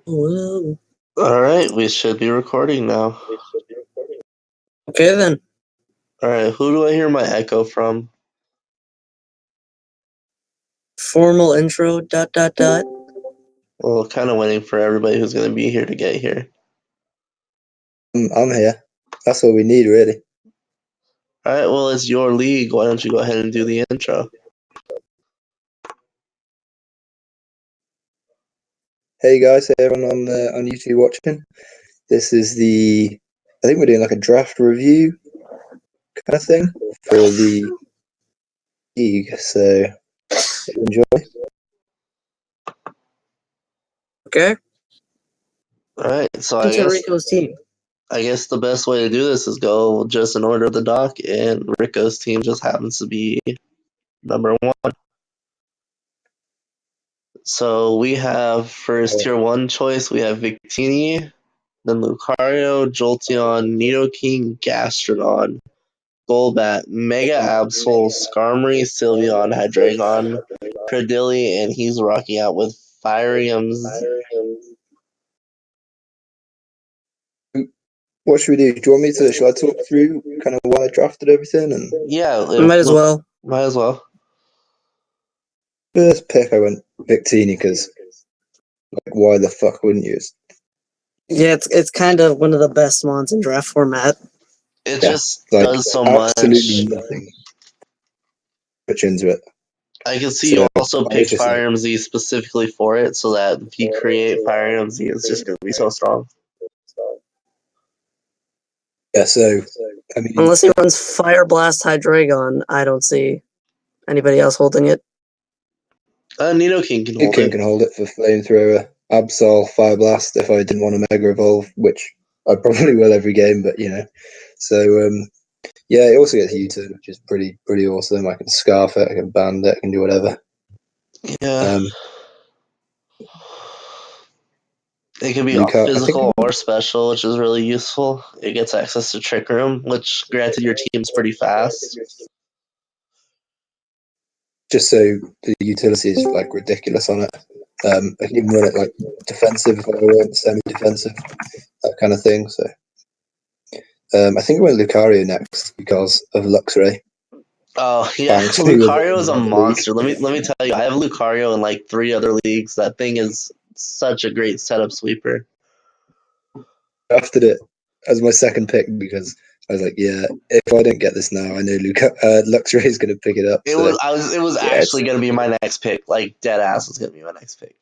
Whoa. All right, we should be recording now. Okay then. All right, who do I hear my echo from? Formal intro. ... Well, kind of waiting for everybody who's going to be here to get here. I'm here. That's all we need, really. All right, well, it's your league. Why don't you go ahead and do the intro? Hey guys, hey everyone on YouTube watching. This is I think we're doing like a draft review kind of thing for the league. So enjoy. Okay. All right, so Into Rico's team. I guess the best way to do this is go just in order of the doc, and Rico's team just happens to be number 1. So we have first tier 1 choice, we have Victini, then Lucario, Jolteon, Nidoking, Gastrodon, Golbat, Mega Absol, Skarmory, Sylveon, Hydreigon, Credilli, and he's rocking out with Firium's. What should we do? Do you want me to? Shall I talk through kind of why I drafted everything? And yeah, might as well. Might as well. First pick, I went Victini because, like, why the fuck wouldn't you? Yeah, it's kind of one of the best mons in draft format. It just does so much. Absolutely nothing. Put into it. I can see you also picked Fire MZ specifically for it, so that if you create Fire MZ, it's just going to be so strong. Yeah, so I mean, unless he runs Fire Blast Hydreigon, I don't see anybody else holding it. Nidoking can hold it. Can hold it for Flamethrower, Absol, Fire Blast if I didn't want to Mega Evolve, which I probably will every game, but you know. So yeah, it also gets U-turn, which is pretty awesome. I can Scarf it, I can Band it, I can do whatever. Yeah. It can be physical or special, which is really useful. It gets access to Trick Room, which granted your team's pretty fast. Just so the utility is like ridiculous on it. I can even run it like defensive if I want, semi-defensive, that kind of thing. So I think I went Lucario next because of Luxray. Oh yeah, Lucario is a monster. Let me tell you, I have Lucario in like 3 other leagues. That thing is such a great setup sweeper. Drafted it as my second pick because I was like, yeah, if I don't get this now, I know Luxray is going to pick it up. It was actually going to be my next pick. Like dead ass was going to be my next pick.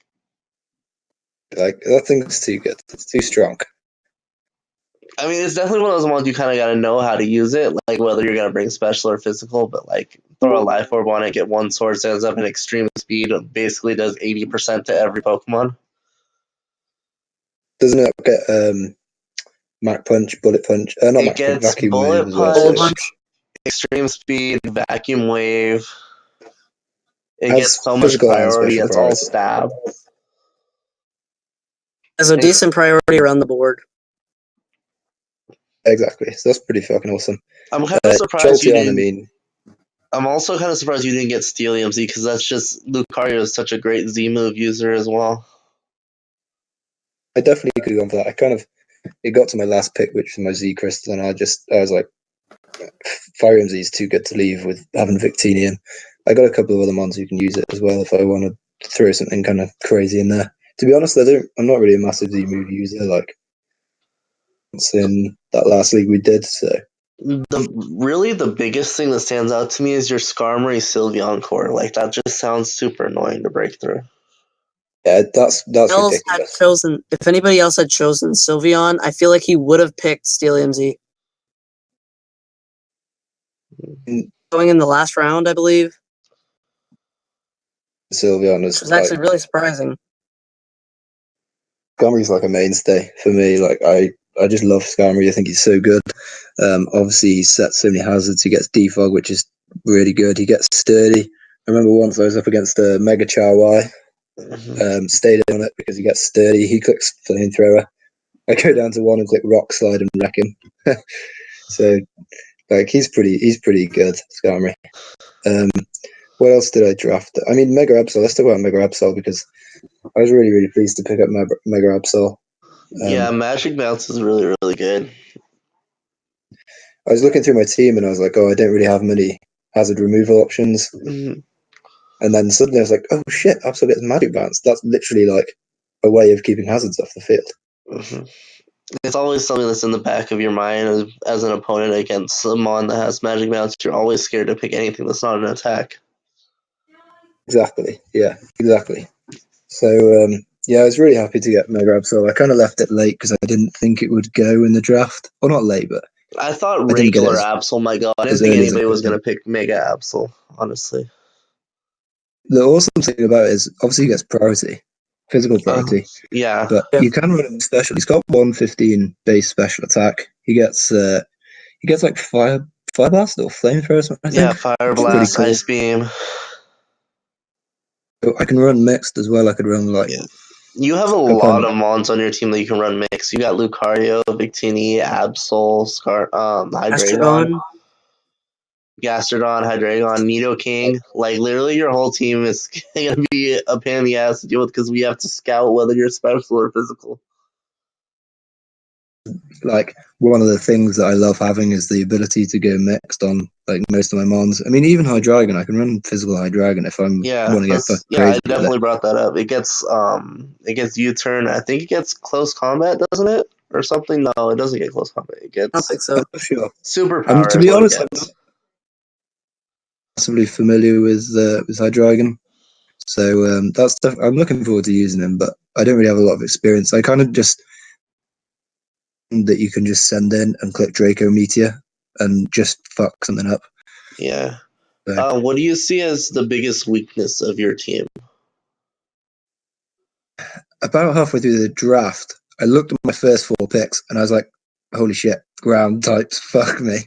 Like that thing's too good. It's too strong. I mean, it's definitely one of those ones you kind of got to know how to use it, like whether you're going to bring special or physical, but like throw a Life Orb on it, get 1 sword, stands up in extreme speed, basically does 80% to every Pokemon. Doesn't it get Mach Punch, Bullet Punch? Not Mach Punch, Vacuum Wave as well. Punch, extreme speed, Vacuum Wave. It gets so much priority, it's all stab. There's a decent priority around the board. Exactly. So that's pretty fucking awesome. I'm kind of surprised you didn't. I mean, I'm also kind of surprised you didn't get Steelium Z because that's just Lucario is such a great Z move user as well. I definitely could have gone for that. It got to my last pick, which was my Z Crystal, and I was like, Fire MZ is too good to leave with having Victini in. I got a couple of other mons who can use it as well if I want to throw something kind of crazy in there. To be honest, I'm not really a massive Z move user. Like, it's in that last league we did. So the biggest thing that stands out to me is your Skarmory Sylveon core. Like that just sounds super annoying to break through. Yeah, that's ridiculous. If anybody else had chosen Sylveon, I feel like he would have picked Steelium Z. Going in the last round, I believe. Sylveon was actually really surprising. Skarmory's like a mainstay for me. Like I just love Skarmory. I think he's so good. Obviously, he sets so many hazards. He gets Defog, which is really good. He gets Sturdy. I remember once I was up against a Mega Chawai. Stayed on it because he gets Sturdy. He clicks Flamethrower. I go down to 1 and click Rock Slide and wreck him. So, like, he's pretty good, Skarmory. What else did I draft? I mean, Mega Absol. Let's talk about Mega Absol because I was really, really pleased to pick up Mega Absol. Yeah, Magic Bounce is really, really good. I was looking through my team and I was like, oh, I don't really have many hazard removal options. Mhm. And then suddenly I was like, oh shit, Absol gets Magic Bounce. That's literally like a way of keeping hazards off the field. Mhm. It's always something that's in the back of your mind as an opponent against someone that has Magic Bounce. You're always scared to pick anything that's not an attack. Exactly. Yeah, exactly. So, yeah, I was really happy to get Mega Absol. I kind of left it late because I didn't think it would go in the draft. Well, not late, but I thought I didn't get it regular Absol might go. I didn't as think early as I anybody was could. going to pick Mega Absol, honestly. The awesome thing about it is obviously he gets priority, physical priority, Yeah. but you can run him special. He's got 115 base special attack. He gets like fire blast or flamethrower or something. I think. Yeah, Fire Which is pretty Blast, cool. Ice Beam. So I can run mixed as well. I could run like Yeah. You have a lot of mons on your team that you can run mix. You got Lucario, Victini, Absol, Hydreigon, Gastrodon, Hydreigon, Nidoking. Like, literally, your whole team is going to be a pain in the ass to deal with because we have to scout whether you're special or physical. like one of the things that I love having is the ability to go mixed on like most of my mons. I mean, even Hydreigon, I can run physical Hydreigon if I'm want to get I crazy with definitely it. brought that up. It gets U-turn. I think it gets close combat, doesn't it? Or something? No, it doesn't get close combat. It I don't gets think so. I'm not sure. superpower To is be what it honest, I'm not gets. massively familiar with Hydreigon, so that's stuff I'm looking forward to using him. But I don't really have a lot of experience. I kind of just that you can just send in and click Draco Meteor and just fuck something up. Yeah. So, What do you see as the biggest weakness of your team? about halfway through the draft, I looked at my first 4 picks and I was like, holy shit, ground types, fuck me.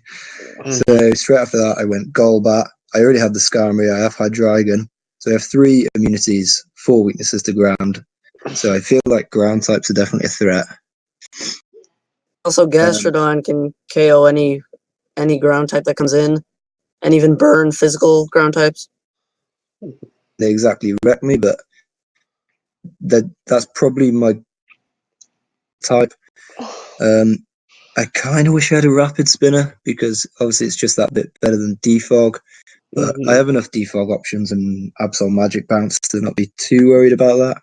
So straight after that, I went Golbat. I already had the Skarmory. I have Hydreigon. So I have 3 immunities, 4 weaknesses to ground. So I feel like ground types are definitely a threat. Also, Gastrodon can KO any ground type that comes in, and even burn physical ground types. They exactly wreck me, but that's probably my type. I kind of wish I had a rapid spinner because obviously it's just that bit better than defog. But I have enough defog options and Absol Magic Bounce to not be too worried about that.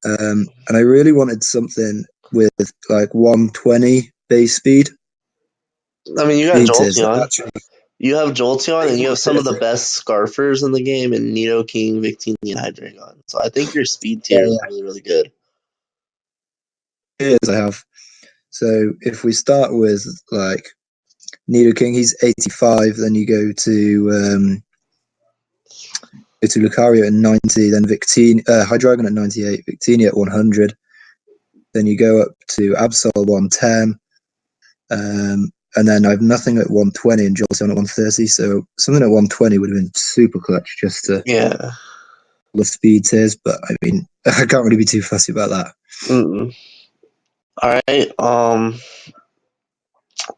And I really wanted something with like 120 base speed. I mean, you got Jolteon. Actually, You have Jolteon, and you have some of the best Scarfers in the game in Nidoking, Victini, and Hydreigon. So I think your speed tier is really, really good. I have. So if we start with like Nidoking, he's 85. Then you go to Lucario at 90. Then Hydreigon at 98. Victini at 100. Then you go up to Absol 110. And then I have nothing at 120 and Jolteon at 130. So something at 120 would have been super clutch just to the speed tiers. But I mean, I can't really be too fussy about that. All right.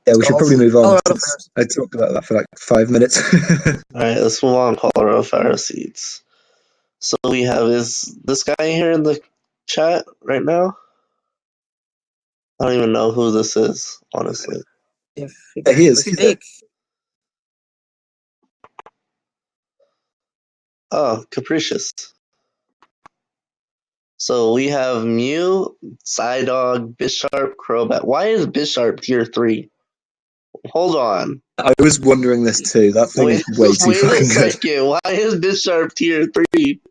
Yeah, we should probably move on. Colorado I talked about that for like 5 minutes. All right, let's move on. Colorado Fire Seeds. So we have is this guy here in the chat right now? I don't even know who this is, honestly. Yeah, he is. He's fake. Oh, Capricious. So we have Mew, Psydog, Bisharp, Crobat. Why is Bisharp tier 3? Hold on. I was wondering this too. That thing is way too fucking good. Second. Why is Bisharp tier 3?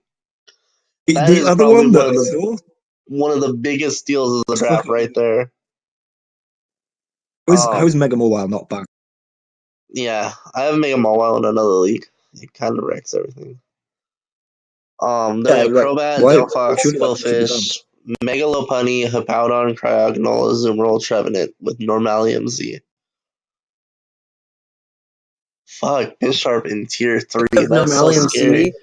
The other one that I saw? One of the biggest steals of the draft right there. How is Mega Mawile not back? Yeah, I have Mega Mawile in another league. It kind of wrecks everything. Crobat, Delphox, Spillfish, Mega Lopunny, Hippowdon, Cryogonal, Azumarill, Trevenant with Normalium Z. Fuck, Bisharp in tier 3. That's so scary.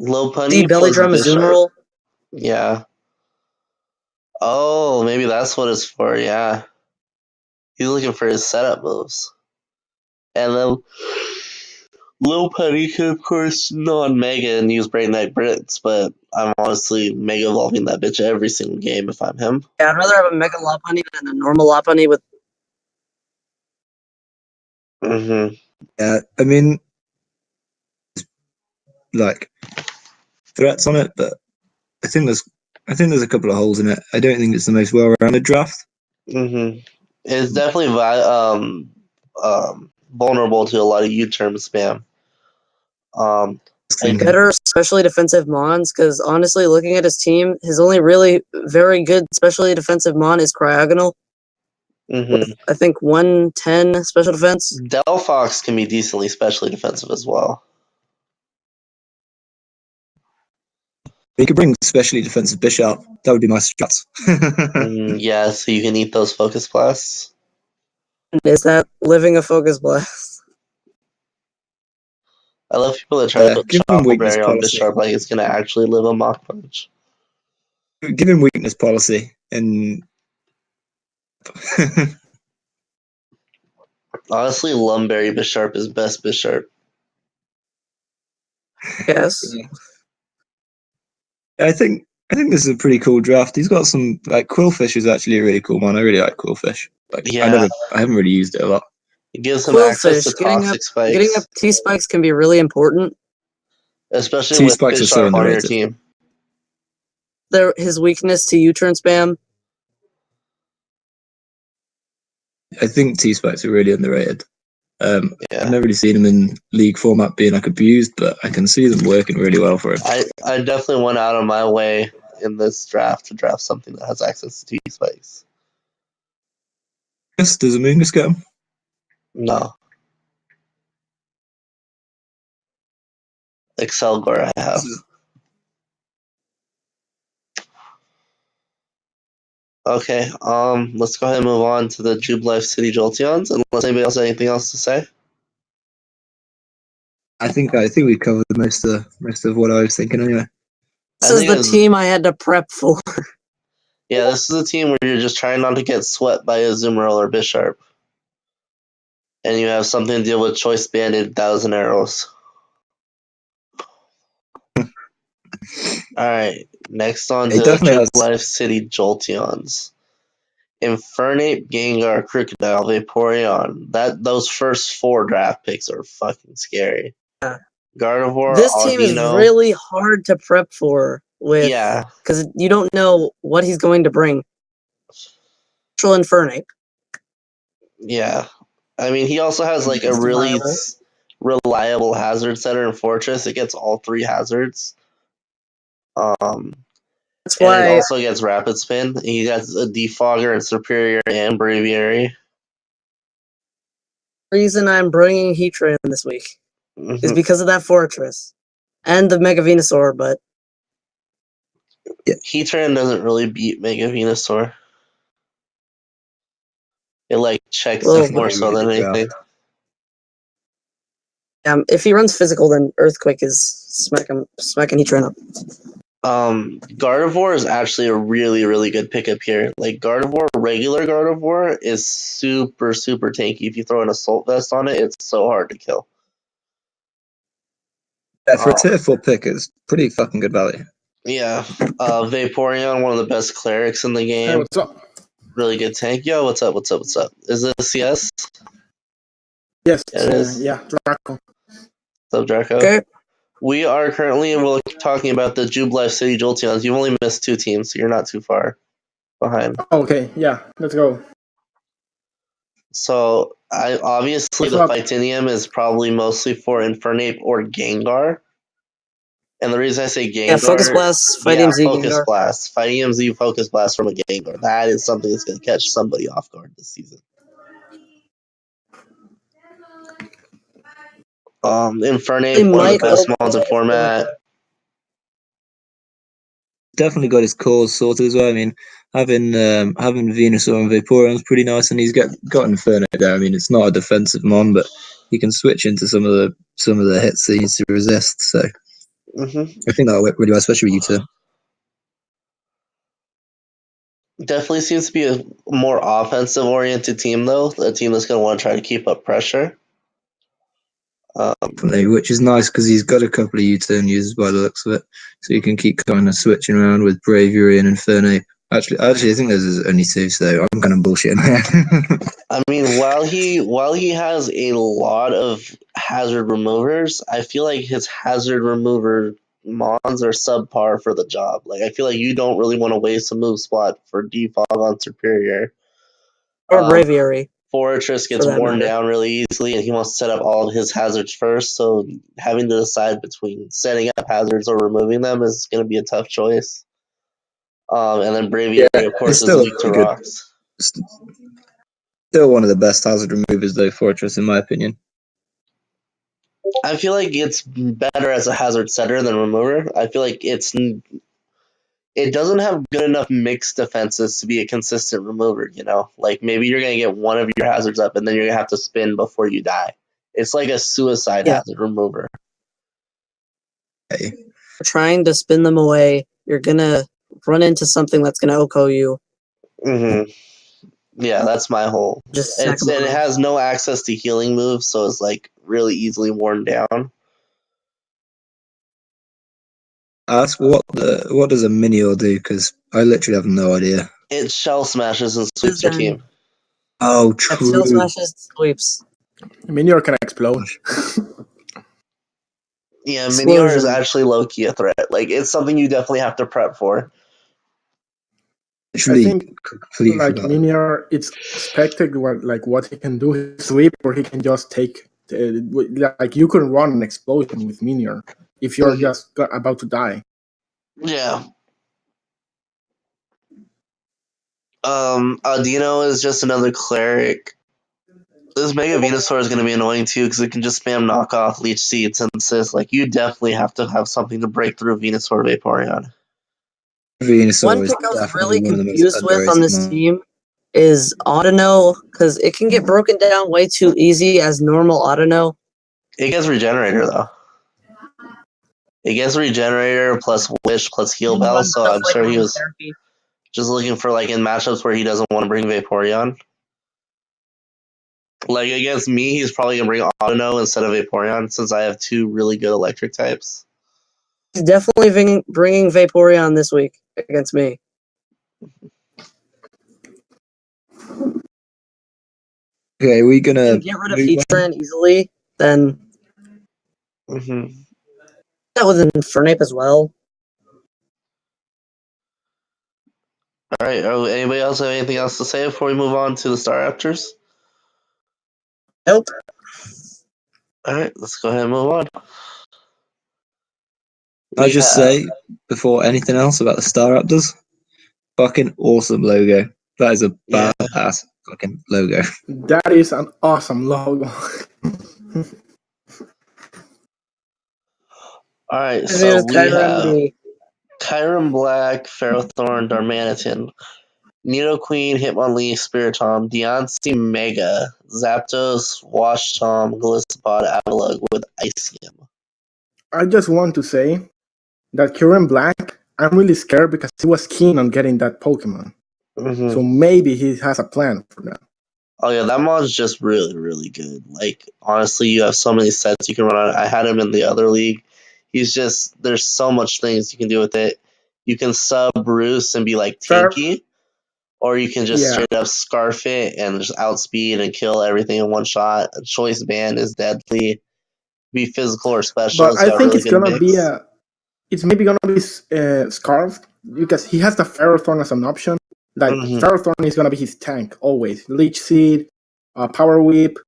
Lopunny plus Bisharp. Yeah. Oh, maybe that's what it's for, yeah. He's looking for his setup moves. And then Lopunny could, of course, non-mega and use Brain Knight Brits, but I'm honestly mega evolving that bitch every single game if I'm him. Yeah, I'd rather have a Mega Lopunny than a normal Lopunny with. Mm-hmm. Yeah, I mean, like threats on it, but I think there's a couple of holes in it. I don't think it's the most well-rounded draft. Mm-hmm. It's definitely vulnerable to a lot of U-turn spam. And Better, especially defensive Mons, because honestly, looking at his team, his only really very good, especially defensive Mon is Cryogonal. mm-hmm. I think 110 special defense. Delphox can be decently specially defensive as well. You could bring specially defensive Bishop. That would be my strat. Yeah, so you can eat those focus blasts. Is that living a focus blast? I love people that try to put give him weakness Chocolberry on policy. Bisharp like it's gonna actually live a Mach Punch. Give him weakness policy and. Honestly, Lumberry Bisharp is best Bisharp. Yes. I think this is a pretty cool draft. He's got some like Quillfish is actually a really cool one. I really like Quillfish. Like Yeah. I haven't really used it a lot. It gives him access to Quillfish, getting toxic up spikes, T-spikes can be really important. especially with T-spikes are so Bisharp on your underrated. team. His weakness to U-turn spam. I think T-spikes are really underrated. Yeah. I've never really seen them in league format being like abused, but I can see them working really well for him. I definitely went out of my way in this draft to draft something that has access to T-spikes. Does Amoonguss get him? No. Excelgor I have. Okay, let's go ahead and move on to the Jubilife City Jolteons, unless anybody else has anything else to say. I think we covered most of what I was thinking anyway. This is the team I had to prep for. Yeah, this is a team where you're just trying not to get swept by a Azumarill or Bisharp. And you have something to deal with Choice Banded 1,000 Arrows. Alright, next on to Jubilife City Jolteons. Infernape, Gengar, Crocodile, Vaporeon. Those first 4 draft picks are fucking scary. Yeah. Gardevoir, this team is really hard to prep for because you don't know what he's going to bring. Natural Infernape. Yeah. I mean, he also has like a really reliable hazard setter in Fortress. It gets all 3 hazards. That's why it also gets Rapid Spin. He has a Defogger and Superior and Braviary. The reason I'm bringing Heatran this week is because of that Fortress and the Mega Venusaur, but Heatran doesn't really beat Mega Venusaur. It like checks it more so than anything. If he runs physical, then Earthquake is smacking Heatran up. Gardevoir is actually a really, really good pickup here. Like regular Gardevoir is super, super tanky. If you throw an Assault Vest on it, it's so hard to kill. Yeah, for a tier 4 pick, it's pretty fucking good value. Yeah. Vaporeon, one of the best clerics in the game. Hey, what's up? Really good tank. Yo, what's up? Is this CS? Yes, it is. Yeah, Draco. What's up, Draco? Okay. We are currently talking about the Jubilife City Jolteons. You've only missed 2 teams, so you're not too far behind. Okay, yeah, let's go. So, obviously the Fightinium is probably mostly for Infernape or Gengar. And the reason I say Gengar... Yeah, Focus Blast, Fighting Z, Focus Gengar. Blast. Fighting Z, Focus Blast from a Gengar. That is something that's going to catch somebody off guard this season. Infernape, one of the best mons in format. Definitely got his cores sorted as well. I mean, having Venusaur and Vaporeon is pretty nice, and he's got Infernape there. I mean, it's not a defensive mon, but he can switch into some of the hits that he needs to resist. So I think that'll work really well, especially with you two. Definitely seems to be a more offensive oriented team, though. A team that's going to want to try to keep up pressure. Which is nice because he's got a couple of U-turn users by the looks of it, so you can keep kind of switching around with Bravery and Inferno. Actually, I think there's only two, so I'm kind of bullshitting. I mean, while he has a lot of hazard removers, I feel like his hazard remover mons are subpar for the job. Like, I feel like you don't really want to waste a move spot for defog on Superior. Or Braviary. Fortress gets that worn matter. down really easily, and he wants to set up all of his hazards first. So having to decide between setting up hazards or removing them is going to be a tough choice. And then Braviary, of course, is weak to really good. rocks. Still one of the best hazard removers, though, Fortress, in my opinion. I feel like it's better as a hazard setter than remover. I feel like it doesn't have good enough mixed defenses to be a consistent remover, you know? Like, maybe you're going to get one of your hazards up, and then you're going to have to spin before you die. It's like a suicide hazard remover. Okay. Trying to spin them away, you're gonna run into something that's gonna OHKO you. Mm-hmm. Yeah, that's my whole. Just And it has no access to healing moves, so it's like really easily worn down. Ask what does a Minior do? Because I literally have no idea. It shell smashes and sweeps your team. Oh, Still true. smashes sweeps. Minior can explode. Yeah, Minior is Explosion. actually low-key a threat. Like, it's something you definitely have to prep for. Literally, I think completely like forgot. Minior, it's expected what he can do, his sweep, or he can just take. Like you can run an explosion with Minior if you're just about to die. Yeah. Adino is just another cleric. This Mega Venusaur is going to be annoying too because it can just spam knockoff, Leech Seed, Synthesis. Like, you definitely have to have something to break through Venusaur Vaporeon. Venusaur One is pick I was definitely really one of the most confused with on underrated this mons. team is Audino, because it can get broken down way too easy as normal Audino. It gets Regenerator, though. It gets Regenerator plus Wish plus Heal Bell, so I'm sure he was just looking for, like, in matchups where he doesn't want to bring Vaporeon. Like, against me, he's probably going to bring Audino instead of Vaporeon, since I have two really good electric types. He's definitely bringing Vaporeon this week against me. Okay, we gonna Get rid of Heatran easily, then Mm-hmm. that with an Infernape as well. Alright, anybody else have anything else to say before we move on to the Staraptors? Nope. Alright, let's go ahead and move on. I just say before anything else about the Staraptors, fucking awesome logo. That is a badass fucking logo. That is an awesome logo. Alright, so we have Kyurem Black, Ferrothorn, Darmanitan, Nidoqueen, Hitmonlee, Spiritomb, Deontay Mega, Zapdos, Washtom, Gliscod, Avalugg with Icium. I just want to say that Kyurem Black, I'm really scared because he was keen on getting that Pokemon. Mm-hmm. So maybe he has a plan for that. Oh yeah, that mod's just really, really good. Like, honestly, you have so many sets you can run on. I had him in the other league. There's so much things you can do with it. You can sub Bruce and be like tanky, or you can just straight up scarf it and just outspeed and kill everything in one shot. A choice band is deadly. Be physical or special. But I think it's gonna be it's maybe gonna be scarfed because he has the Ferrothorn as an option. Like Ferrothorn is gonna be his tank always. Leech Seed, Power Whip,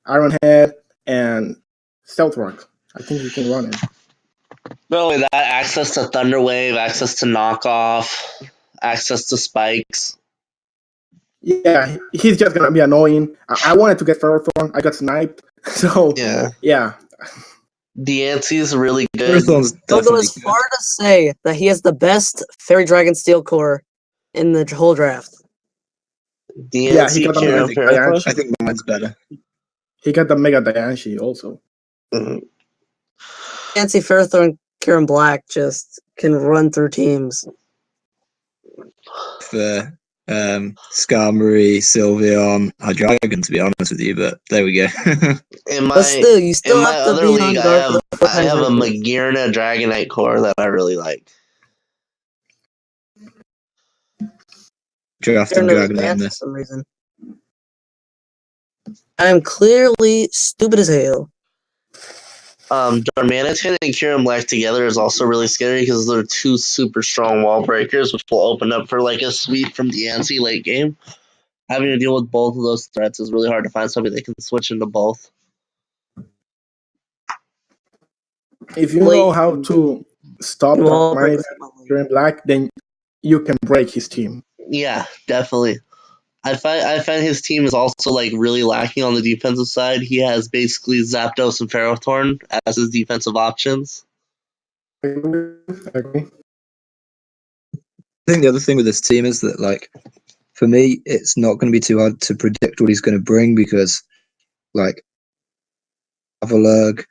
Iron Head, and Stealth Rock. I think you can run it. Not only that, access to Thunder Wave, access to knockoff, access to spikes. Yeah, he's just gonna be annoying. I wanted to get Ferrothorn. I got sniped. So yeah. Deancy's really good. I'll go as far to say that he has the best Fairy Dragon Steel Core in the whole draft. Yeah, he got the Mega I think mine's better. He got the Mega Diancie also. Mm-hmm. Fancy Ferrothorn, Kyurem Black just can run through teams. Fair. Skarmory, Sylveon, Hydreigon, to be honest with you, but there we go. In But still, you in still my have to other be league, on guard for the four I times have a rankings. Magearna Dragonite core that I really like. Drafting They're in Dragonite in advance for this. some reason. I'm clearly stupid as hell. Darmanitan and Kyurem Black together is also really scary because they're two super strong wall breakers, which will open up for like a sweep from Deancey late game. Having to deal with both of those threats is really hard to find somebody that can switch into both. If you know how to stop Wall Darmanitan breakers. in black, then you can break his team. Yeah, definitely. I find his team is also like really lacking on the defensive side. He has basically Zapdos and Ferrothorn as his defensive options. Okay. I think the other thing with this team is that, like, for me, it's not going to be too hard to predict what he's going to bring because, like, Avalurg,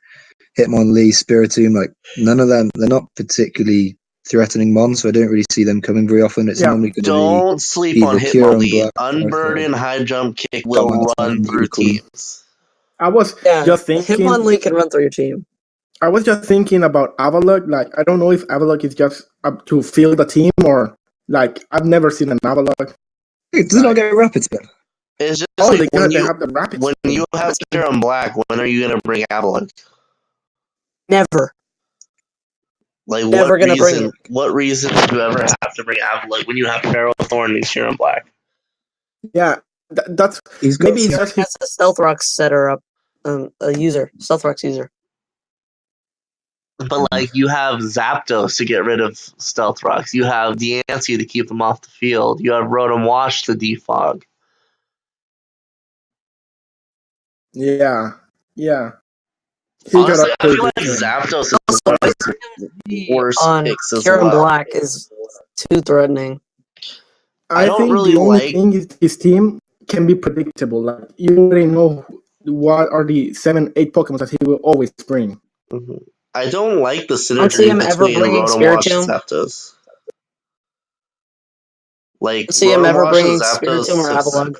Hitmonlee, Spiritomb, like, none of them, they're not particularly threatening mons, so I don't really see them coming very often. It's Yeah. normally going to be Don't sleep on either Kyurem Hitmonlee. Black, Unburden high jump kick will Darmanitan, run through Nidoqueen. teams. I was Yeah, just thinking. Hitmonlee can run through your team. I was just thinking about Avalok. Like, I don't know if Avalok is just up to fill the team or like I've never seen an Avalok. It does not get rapid spin. It's just Oh, like they have the rapid. when spin. you have Kyurem Black, when are you gonna bring Avalanche? Never. Like Never gonna bring it. What reason do you ever have to bring Avalanche when you have Ferrothorn and Kyurem Black? Yeah, that's He's got maybe it's He just his. has a Stealth Rock setter up. A user. Stealth Rock's user. But like you have Zapdos to get rid of Stealth Rocks. You have Deancey to keep them off the field. You have Rotom Wash to defog. Yeah. He Honestly, got I a feel like pretty good turn. Zapdos is Also, one of Ice the Cream worst on picks as Kyurem well. Black is too threatening. I I don't think really the only like- thing is his team can be predictable. Like you already know what are the 7-8 Pokemon that he will always bring. Mhm. I don't like the I don't see synergy him ever between bringing Rotom Wash and Spiritomb. Zapdos. Like I don't see him Rotom ever Wash and bringing Zapdos Spiritomb or just- Avalugg.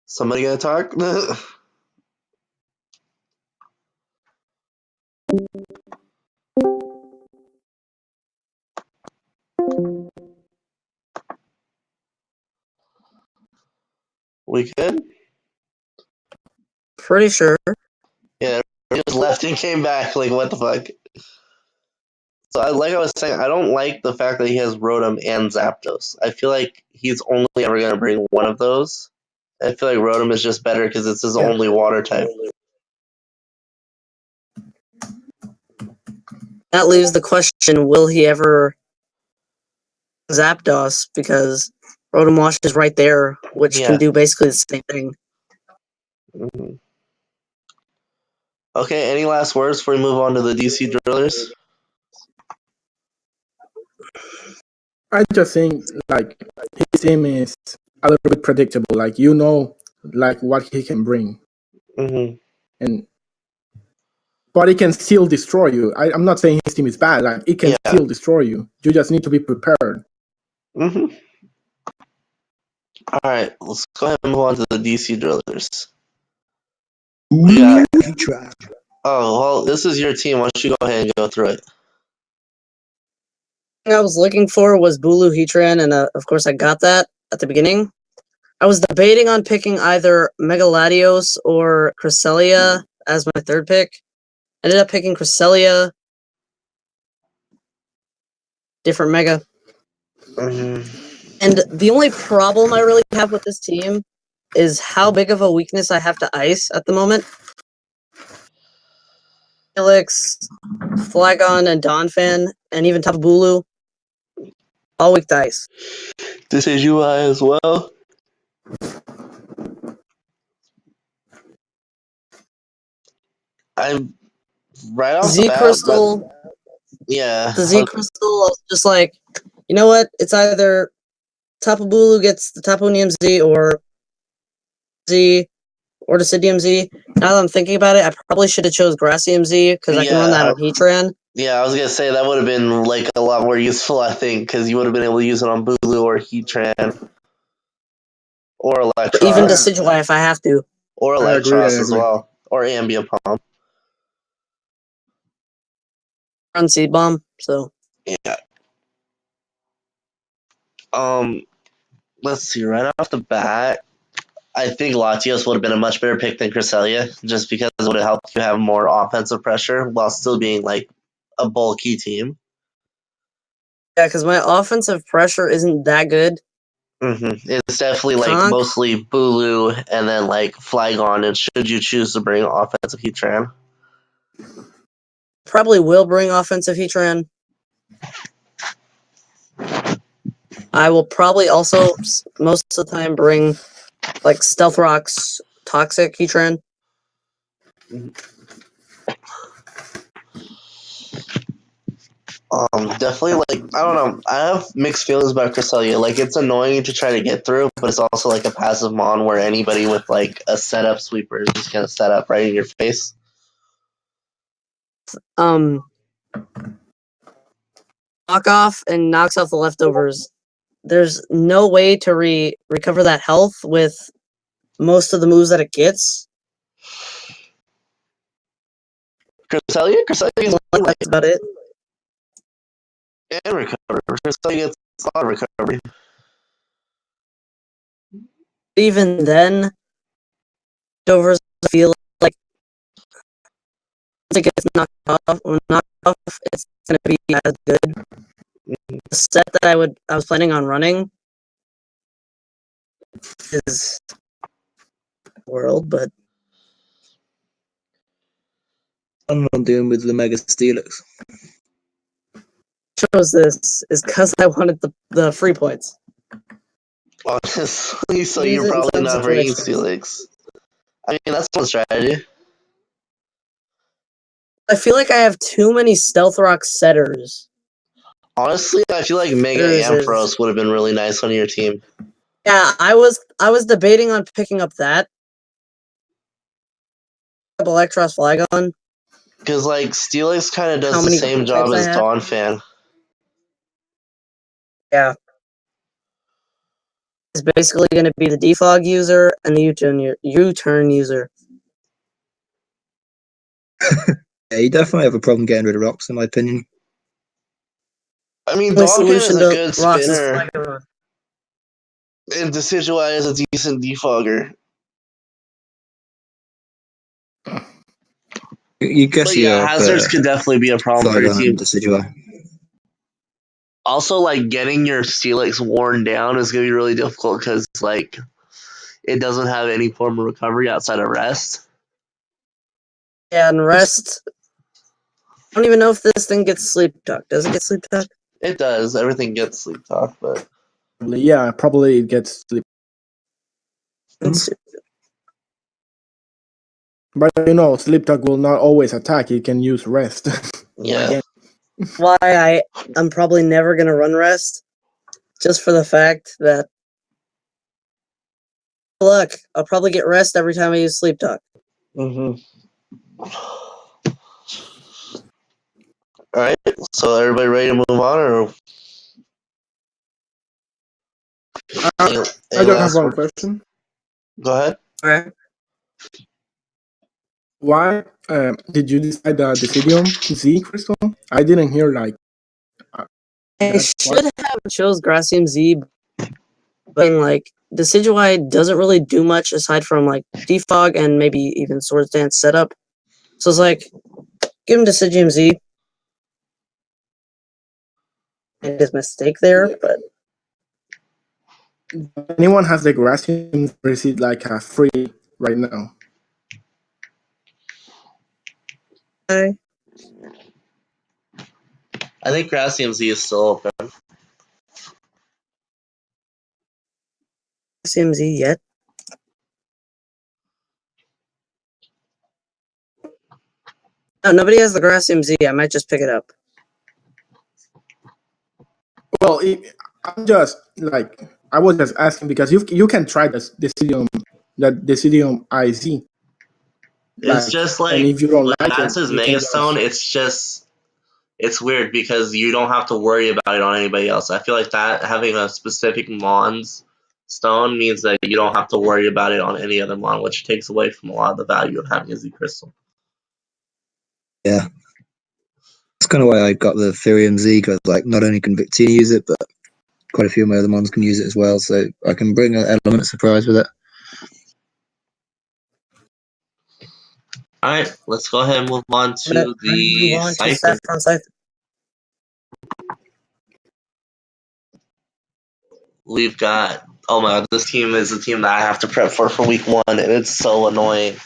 Somebody gonna talk? We good? Pretty sure. Yeah, he just left and came back. Like, what the fuck? So, like I was saying, I don't like the fact that he has Rotom and Zapdos. I feel like he's only ever going to bring one of those. I feel like Rotom is just better because it's his Yeah. only water type. That leaves the question, will he ever Zapdos? Because Rotom Wash is right there, which Yeah. can do basically the same thing. Mhm. Okay, any last words before we move on to the DC drillers? I just think like his team is a little bit predictable. Like you know, like what he can bring, Mm-hmm. and but it can still destroy you. I'm not saying his team is bad. Like it can Yeah. still destroy you. You just need to be prepared. Mm-hmm. All right, let's go ahead and move on to the DC drillers. Yeah. Oh, well, this is your team. Why don't you go ahead and go through it? Thing I was looking for was Bulu Heatran, and of course I got that at the beginning. I was debating on picking either Mega Latios or Cresselia as my third pick. Ended up picking Cresselia. Different Mega. Mm-hmm. And the only problem I really have with this team is how big of a weakness I have to ice at the moment. Felix, Flagon, and Donphan, and even Tapu Bulu, all weak to ice. This is UI as well. I'm right off the Z bat. Crystal, Yeah. the Z Crystal, I was just like, you know what? It's either Tapu Bulu gets the Tapu Neem Z or Z or Deciduum Z. Now that I'm thinking about it, I probably should have chose Gracium Z because I can run that on Heatran. Yeah, I was gonna say that would have been like a lot more useful, I think, because you would have been able to use it on Bulu or Heatran or Electron, Even Decidueye if I have to. or I agree, Electros I as agree. well, or Ambipom. Run Seed Bomb. So Yeah. Let's see. Right off the bat, I think Latios would have been a much better pick than Cresselia, just because it would have helped you have more offensive pressure while still being like a bulky team. yeah, because my offensive pressure isn't that good. It's definitely like Conk. mostly Bulu and then like Flygon, and should you choose to bring offensive Heatran. Probably will bring offensive Heatran. I will probably also most of the time bring like Stealth Rock's Toxic Heatran. Definitely like I don't know. I have mixed feelings about Cresselia. Like it's annoying to try to get through, but it's also like a passive mon where anybody with like a setup sweeper is just gonna set up right in your face. Knock off and knocks off the leftovers. There's no way to recover that health with most of the moves that it gets. Cresselia is That's about it. and recover. Cresselia gets a lot of recovery. Even then, leftovers feel like once it gets knocked off, it's gonna be as good. The set that I was planning on running is World, but I'm not dealing with the Mega Steelix. chose this is because I wanted the free points. Honestly, so Use you're it in probably some not bringing situations. Steelix. I mean, that's one strategy. I feel like I have too many Stealth Rock setters. Honestly, I feel like Mega There's- Ampharos would have been really nice on your team. Yeah, I was debating on picking up that. Electros Flygon. Because like Steelix kind of does How the many same job types I as have? Dawn Fan. Yeah. It's basically going to be the defog user and the U-turn user. Yeah, you definitely have a problem getting rid of rocks, in my opinion. I mean, The Dawn Fan is solution a to good rocks is spinner, Flygon. and Decidueye is a decent defogger. You guess But you yeah, have hazards could definitely be a problem for your Flygon team. and Decidueye. Also, like getting your Steelix worn down is gonna be really difficult because like it doesn't have any form of recovery outside of rest. Yeah, and rest. I don't even know if this thing gets sleep talk. Does it get sleep talk? It does. Everything gets sleep talk, but Yeah, probably it gets sleep. Let's see. But you know, sleep talk will not always attack. It can use rest. yeah. Why I'm probably never gonna run rest, just for the fact that look, I'll probably get rest every time I use sleep talk. All right. So everybody ready to move on, or I any just have last one words? question. Go ahead. Alright. Why did you decide the Deciduum Z crystal? I didn't hear like. I That's should have chose Gracium Z, but like Decidueye doesn't really do much aside from like defog and maybe even Swords Dance setup. So it's like, give him Deciduum Z. And his mistake there, but Anyone has the Gracium, or is it like a free right now? I I think Gracium Z is still open. Gracium Z yet. No, nobody has the Gracium Z. I might just pick it up. Well, I'm just like I was just asking because you can try the Deciduum that Decidium IZ. It's just like and if you don't when like that's it, his you can Mega just Stone. It's weird because you don't have to worry about it on anybody else. I feel like that having a specific Mon's stone means that you don't have to worry about it on any other Mon, which takes away from a lot of the value of having a Z Crystal. Yeah. That's kind of why I got the Therium Z, because like not only can Victini use it, but quite a few of my other Mons can use it as well. So I can bring an element of surprise with it. Alright, let's go ahead and move on to the Cypher. Saffron Cypher. We've got, oh my god, this team is a team that I have to prep for week 1, and it's so annoying.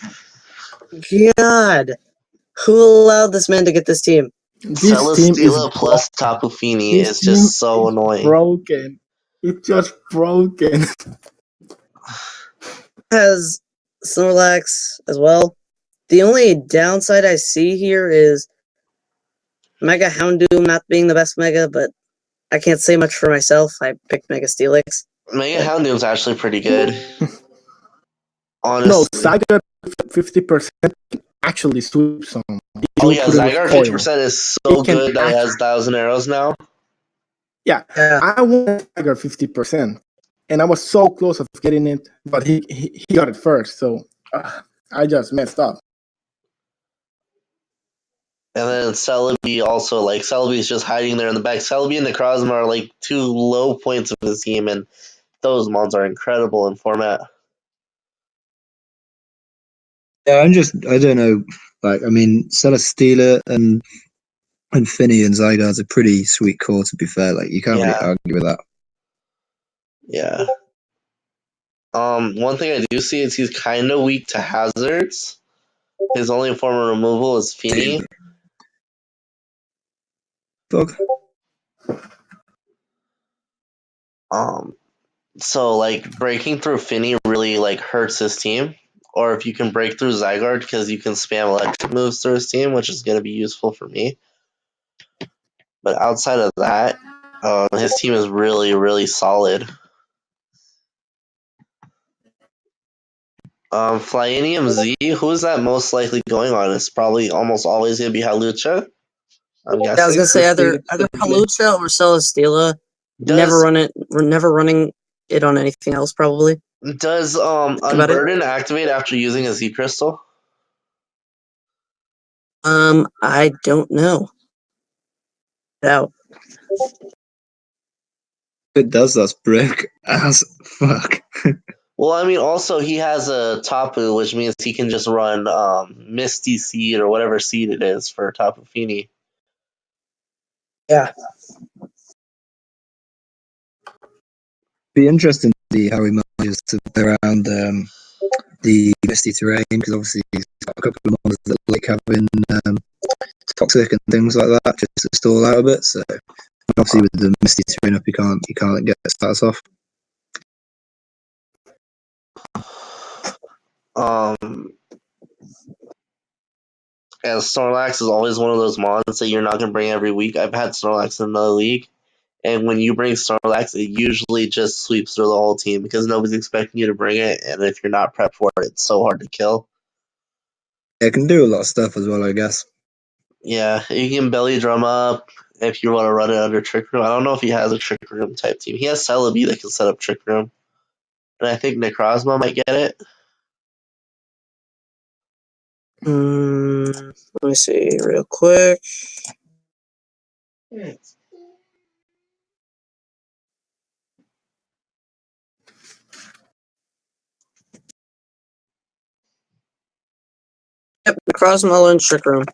God, who allowed this man to get this team? this team is Celesteela plus Tapu Fini this is team just so is annoying. broken. It's just broken. Has Snorlax as well. The only downside I see here is Mega Houndoom not being the best Mega, but I can't say much for myself. I picked Mega Steelix. Mega Houndoom's actually pretty good. No, Honestly. Zygarde 50% actually sweep some. Oh yeah, Zygarde 50% is so good that it has 1,000 arrows now. Yeah, I want Zygarde 50%, and I was so close of getting it, but he got it first, so I just messed up. And then Celebi also, like, Celebi's just hiding there in the back. Celebi and Necrozma are like 2 low points of this team, and those mons are incredible in format. Yeah, I don't know. Like, I mean, Celesteela and Finny and Zygarde's a pretty sweet core, to be fair. Like, you can't really argue with that. Yeah. One thing I do see is he's kind of weak to hazards. His only form of removal is Fini. Fuck. So like breaking through Fini really like hurts his team. Or if you can break through Zygarde because you can spam electric moves through his team, which is going to be useful for me. But outside of that, his team is really, really solid. Flyinium Z, who is that most likely going on? It's probably almost always going to be Hawlucha. I'm guessing. Yeah, I was gonna say either Hawlucha or Celesteela. Never running it on anything else, probably. Does Unburden activate after using a Z Crystal? I don't know. No. It does, that's brick as fuck. Well, I mean, also he has a Tapu, which means he can just run Misty Seed or whatever seed it is for Tapu Fini. Yeah. Be interesting to see how he manages to play around the misty terrain, because obviously he's got a couple of mons that like having toxic and things like that, just to stall out a bit. So obviously with the misty terrain up, you can't get stats off. And Snorlax is always one of those mons that you're not going to bring every week. I've had Snorlax in another league, and when you bring Snorlax, it usually just sweeps through the whole team because nobody's expecting you to bring it, and if you're not prepped for it, it's so hard to kill. It can do a lot of stuff as well, I guess. Yeah, you can belly drum up if you want to run it under Trick Room. I don't know if he has a Trick Room type team. He has Celebi that can set up Trick Room, and I think Necrozma might get it. Let me see real quick. Yep, Necrozma and Trick Room.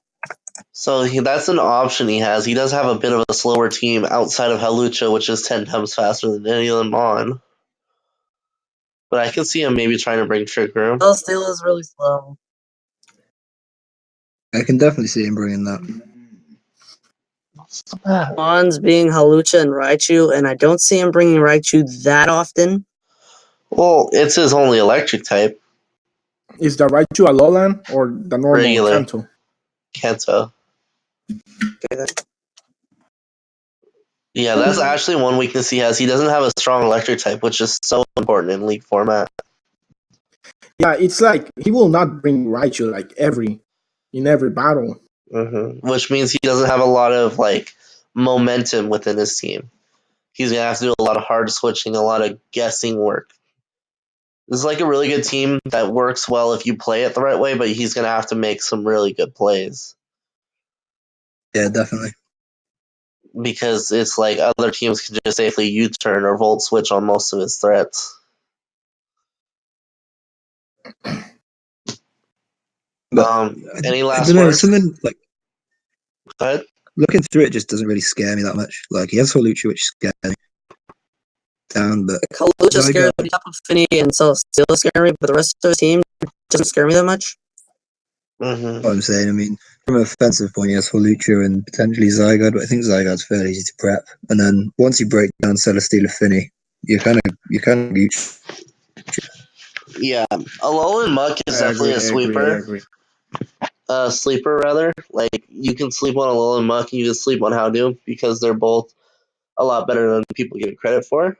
So that's an option he has. He does have a bit of a slower team outside of Hawlucha, which is 10 times faster than any other Mon. But I can see him maybe trying to bring Trick Room. Celesteela is really slow. I can definitely see him bringing that. Mons being Hawlucha and Raichu, and I don't see him bringing Raichu that often. Well, it's his only electric type. Is the Raichu Alolan or the normal Regular. Kanto? Kanto. Okay, then. Yeah, that's actually one weakness he has. He doesn't have a strong electric type, which is so important in League format. Yeah, it's like he will not bring Raichu like in every battle. Which means he doesn't have a lot of like momentum within his team. He's gonna have to do a lot of hard switching, a lot of guessing work. This is like a really good team that works well if you play it the right way, but he's gonna have to make some really good plays Yeah, definitely. because it's like other teams can just safely U-turn or volt switch on most of his threats. But Any I last don't know, words? something like Go ahead. looking through it just doesn't really scare me that much. Like he has Holucha, which scares me down, but Kalucha scares Zygarde, me, Tapu Fini and Celesteela scare me, but the rest of the team doesn't scare me that much. what I'm saying, I mean, from an offensive point, he has Holucha and potentially Zygarde, but I think Zygarde's fairly easy to prep. And then once you break down Celesteela Finny, you're kind of Gooch. Yeah, Alolan Muck is definitely a I agree. sleeper rather. Like you can sleep on Alolan Muck and you can sleep on Howdoom because they're both a lot better than people give it credit for.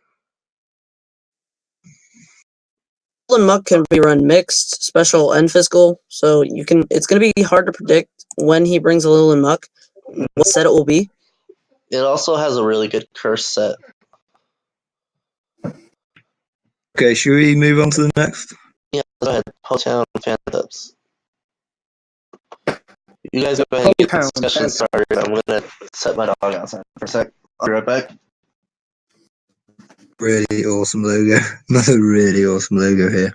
Alolan Muck can be run mixed, special, and physical, so you can. It's going to be hard to predict when he brings Alolan Muck, what set it will be. It also has a really good curse set. Okay, should we move on to the next? Yeah, go ahead. Potown Phantoms. You guys go ahead and get the Potown discussion Phantoms. started. I'm gonna set my dog outside for a sec. I'll be right back. Really awesome logo. Another really awesome logo here.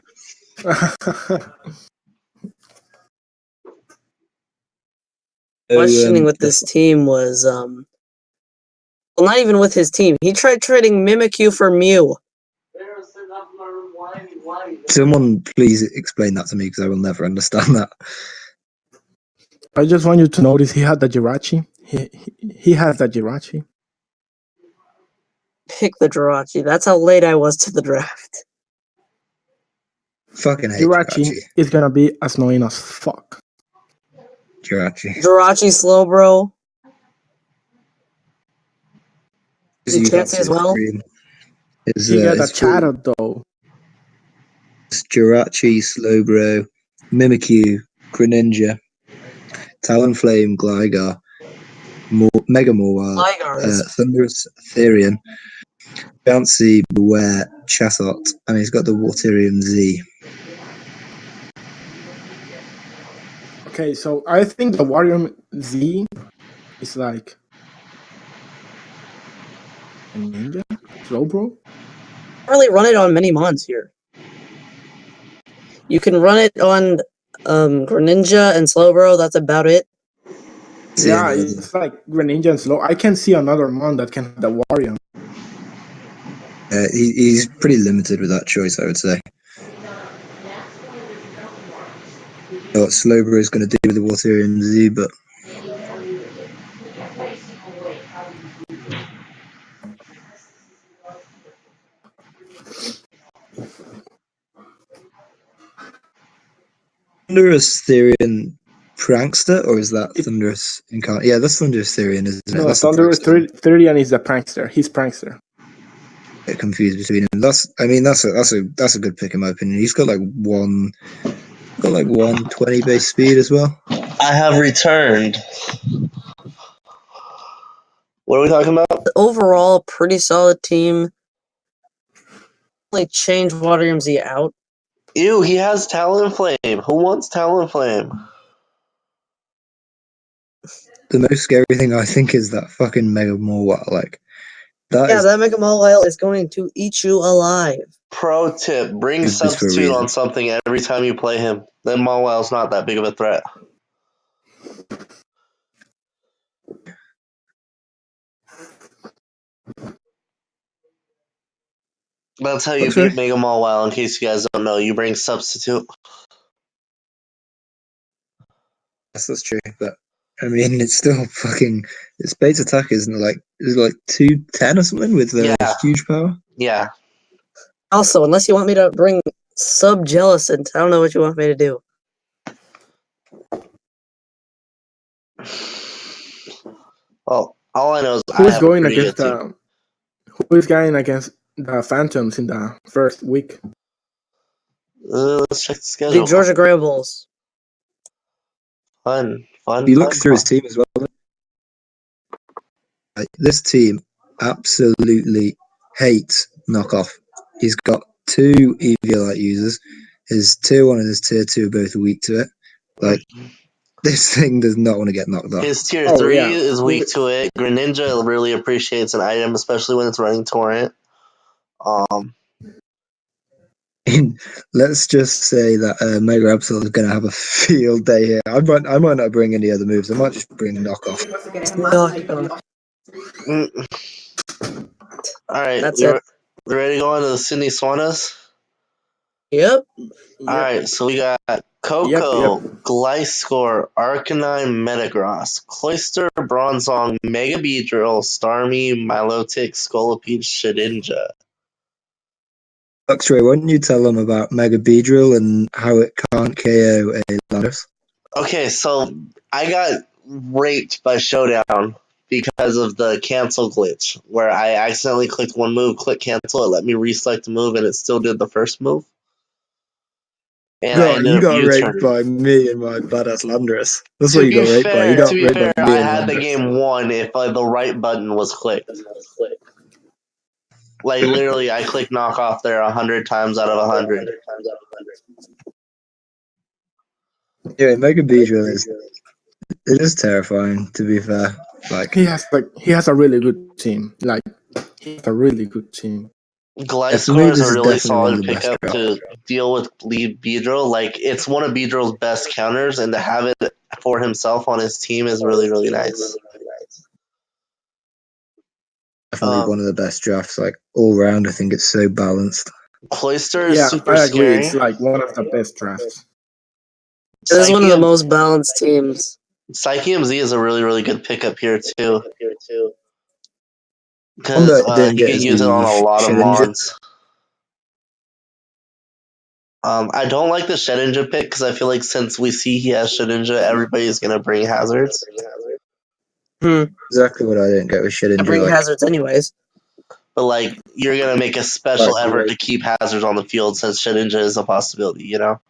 Questioning with this team was well, not even with his team. He tried trading Mimikyu for Mew. Someone please explain that to me because I will never understand that. I just want you to notice he had the Jirachi. He has the Jirachi. Pick the Jirachi. That's how late I was to the draft. Fucking hate Jirachi is gonna be as annoying as fuck. Jirachi. Jirachi Slowbro. You can't say as well. He got a Chatot though. It's Jirachi, Slowbro, Mimikyu, Greninja, Talonflame, Gligar, Mega Mawile, Thunderous Therian, Bouncy, Beware, Chatot, and he's got the Waterium Z. Okay, so I think the Waterium Z is like a ninja? Slowbro? Really run it on many mons here. You can run it on Greninja and Slowbro, that's about it. Yeah, it's like Greninja and Slow. I can see another mon that can have the Waterium. He's pretty limited with that choice, I would say. What Slowbro is going to do with the Waterium Z, but Thunderous Therian Prankster, or is that Thunderous Incarnate? Yeah, that's Thunderous Therian, isn't it? No, That's Thunderous Therian is the prankster. He's prankster. Get confused between them. That's a good pick in my opinion. He's got like 120 base speed as well. I have returned. What are we talking about? Overall, pretty solid team. Like change Waterium Z out. Ew, he has Talonflame. Who wants Talonflame? The most scary thing I think is that fucking Mega Mawile. Like that Mega Mawile is going to eat you alive. Pro tip: bring substitute on something every time you play him. Then Mawile's not that big of a threat. That's how you beat Mega Mawile, in case you guys don't know. You bring substitute. Yes, that's true, but I mean, it's still fucking. Its base attack is like 210 or something with huge power. Yeah. Also, unless you want me to bring Sub-Jellicent, I don't know what you want me to do. Well, all I know is who is going against the Phantoms in the first week? Let's check the The schedule. Georgia Grambles. Fun. He looks through his team as well. This team absolutely hates knockoff. He's got 2 Eviolite users. His tier 1 and his tier 2 are both weak to it. Like, this thing does not want to get knocked off. His tier Oh, 3 yeah. is weak to it. Greninja really appreciates an item, especially when it's running Torrent. Let's just say that Mega Absol is going to have a field day here. I might not bring any other moves. I might just bring knockoff. All right, That's you it. ready to go on to the Sydney Swannas? Yep. All right, so we got Coco, Gliscor, Arcanine, Metagross, Cloyster, Bronzong, Mega Beedrill, Starmie, Milotic, Scolipede, Shedinja. Luxray, why don't you tell them about Mega Beedrill and how it can't KO a Landorus? Okay, so I got raped by Showdown because of the cancel glitch, where I accidentally clicked one move, click cancel, it let me reselect the move, and it still did the first move. And I ended You up got raped U-turning. by me and my badass Landorus. That's what To you got be raped by. fair, You got raped by I me and had the Landorus. game won if the right button was clicked. Like literally, I clicked knockoff there 100 times out of 100. Yeah, Mega Beedrill is terrifying. To be fair, like He has a really good team. Like, he has a really good team. for me, Gliscor is this a is really definitely one of solid the best pickup drafts. to deal with Beedrill. Like it's one of Beedrill's best counters, and to have it for himself on his team is really, really nice. Definitely one of the best drafts. Like all round, I think it's so balanced. Cloyster is Yeah, super I agree. scary. It's like one of the best drafts. This is one of the most balanced teams. Psychium Z is a really, really good pickup here too, One because that I didn't he get can is use it on a the lot of Shedinja. mons. I don't like the Shedinja pick because I feel like since we see he has Shedinja, everybody's gonna bring hazards. Exactly what I didn't get with I Shedinja. bring Like, hazards anyways. But like you're gonna make a special effort to keep hazards on the field since Shedinja is a possibility, you know?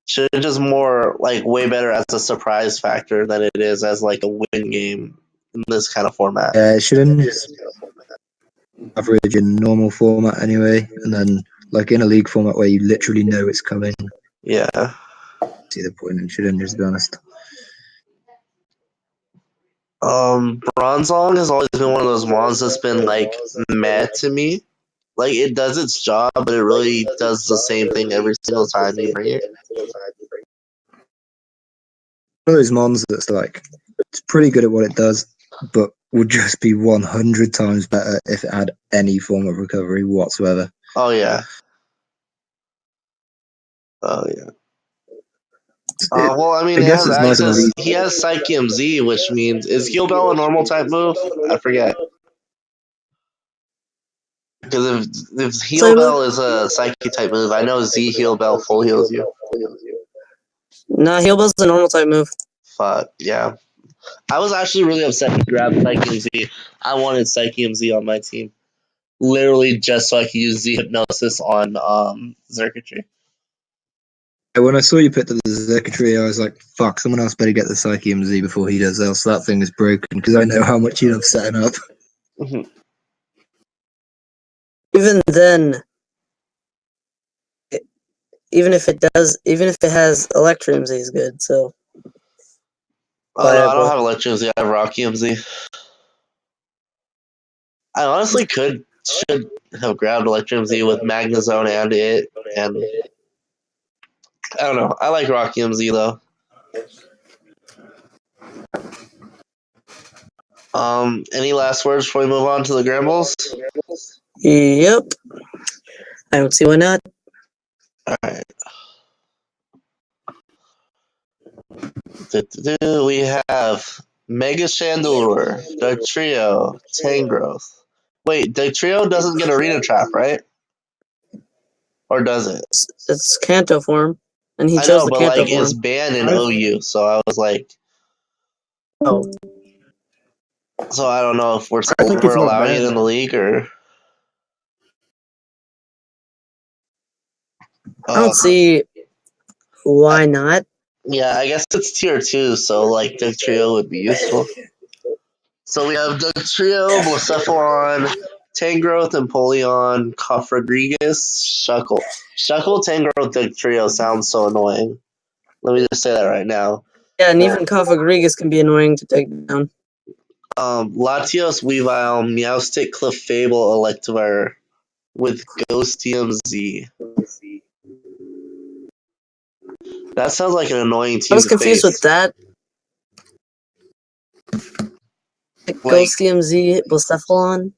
Shedinja's more like way better as a surprise factor than it is as like a win game in this kind of format. Shedinja's average in normal format anyway, and then like in a league format where you literally know it's coming. Yeah. See the point in Shedinja, to be honest. Bronzong has always been one of those mons that's been like meh to me. Like it does its job, but it really does the same thing every single time you bring it. One of those mons that's like it's pretty good at what it does, but would just be 100 times better if it had any form of recovery whatsoever. Oh yeah. Oh yeah. Well, I mean, I guess it's nice and easy. he has Psychium Z, which means is Heal Bell a normal type move? I forget. Because if Heal Bell is a Psyche type move, I know Z Heal Bell full heals you. Nah, Heal Bell's a normal type move. Fuck, yeah. I was actually really upset to grab Psychium Z. I wanted Psychium Z on my team. Literally just so I could use Z Hypnosis on Xurkitree. When I saw you pick the Xurkitree, I was like, fuck, someone else better get the Psychium Z before he does, else that thing is broken, because I know how much you love setting up. Even then, even if it has Electrium Z is good, so. Oh, no, I don't have Electrium Z, I have Rockium Z. I honestly should have grabbed Electrium Z with Magnezone and it, and I don't know. I like Rockium Z though. Any last words before we move on to the Grambles? Yep. I don't see why not. Alright. We have Mega Chandelure, Dugtrio, Tangrowth. Wait, Dugtrio doesn't get Arena Trap, right? Or does it? It's Kanto form, and he I chose know, the but Kanto like form. it's banned in OU, so I was like, Oh, so I don't know if we're think it's not allowing it banned. in the league or. I don't see why not. Yeah, I guess it's tier 2, so like Dugtrio would be useful. So we have Dugtrio, Blacephalon, Tangrowth, Empoleon, Cofagrigus, Shuckle. Shuckle, Tangrowth, Dugtrio sounds so annoying. Let me just say that right now. Yeah, and even Cofagrigus can be annoying to take down. Latios, Weavile, Meowstic, Clefable, Electivire with Ghostium Z. That sounds like an annoying team I was to confused face. with that. Ghostium Z, Blacephalon.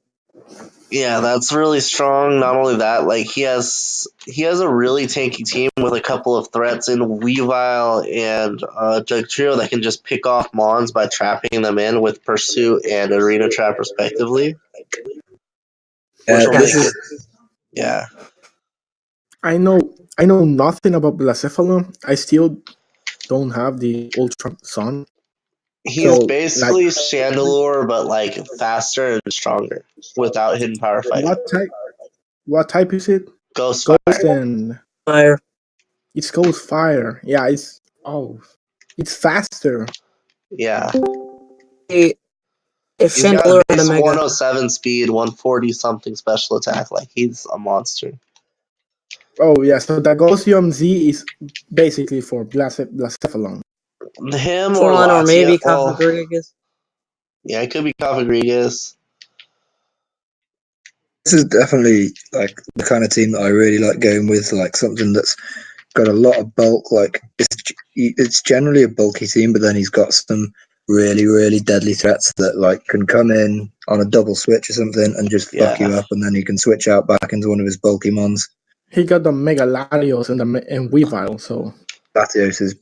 Yeah, that's really strong. Not only that, like he has a really tanky team with a couple of threats in Weavile and Dugtrio that can just pick off Mons by trapping them in with Pursuit and Arena Trap respectively. Which will make it. Yeah. I know nothing about Blacephalon. I still don't have the Ultra Sun. He's So, basically Chandelure, but like faster and stronger without hidden power fighting. What type is it? Ghost Ghost Fire. and Fire. it's Ghost Fire. Yeah, it's faster. Yeah. If He's got Chandelure had a base Mega, 107 speed, 140 something special attack. Like he's a monster. Oh yeah, so the Gaussium Z is basically for Blacephalon. Him or Blacephalon, or maybe Latia. Well, Cofagrigus. yeah, it could be Cofagrigus. This is definitely like the kind of team that I really like going with, like something that's got a lot of bulk. Like it's generally a bulky team, but then he's got some really, really deadly threats that like can come in on a double switch or something and just fuck you up, and then you can switch out back into one of his bulky mons. He got the Mega Latios and Weavile, so Latios is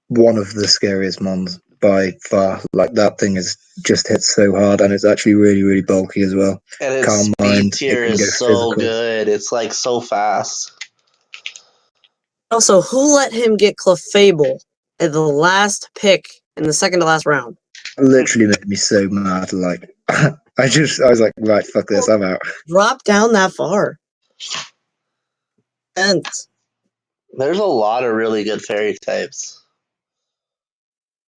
one of the scariest mons by far. Like that thing is just hits so hard, and it's actually really, really bulky as well. And its Calm speed mind, tier it can go is so physical. good. It's like so fast. Also, who let him get Clefable at the last pick in the second to last round? It literally made me so mad. Like I was like, right, fuck this, I'm out. Drop down that far. And There's a lot of really good fairy types.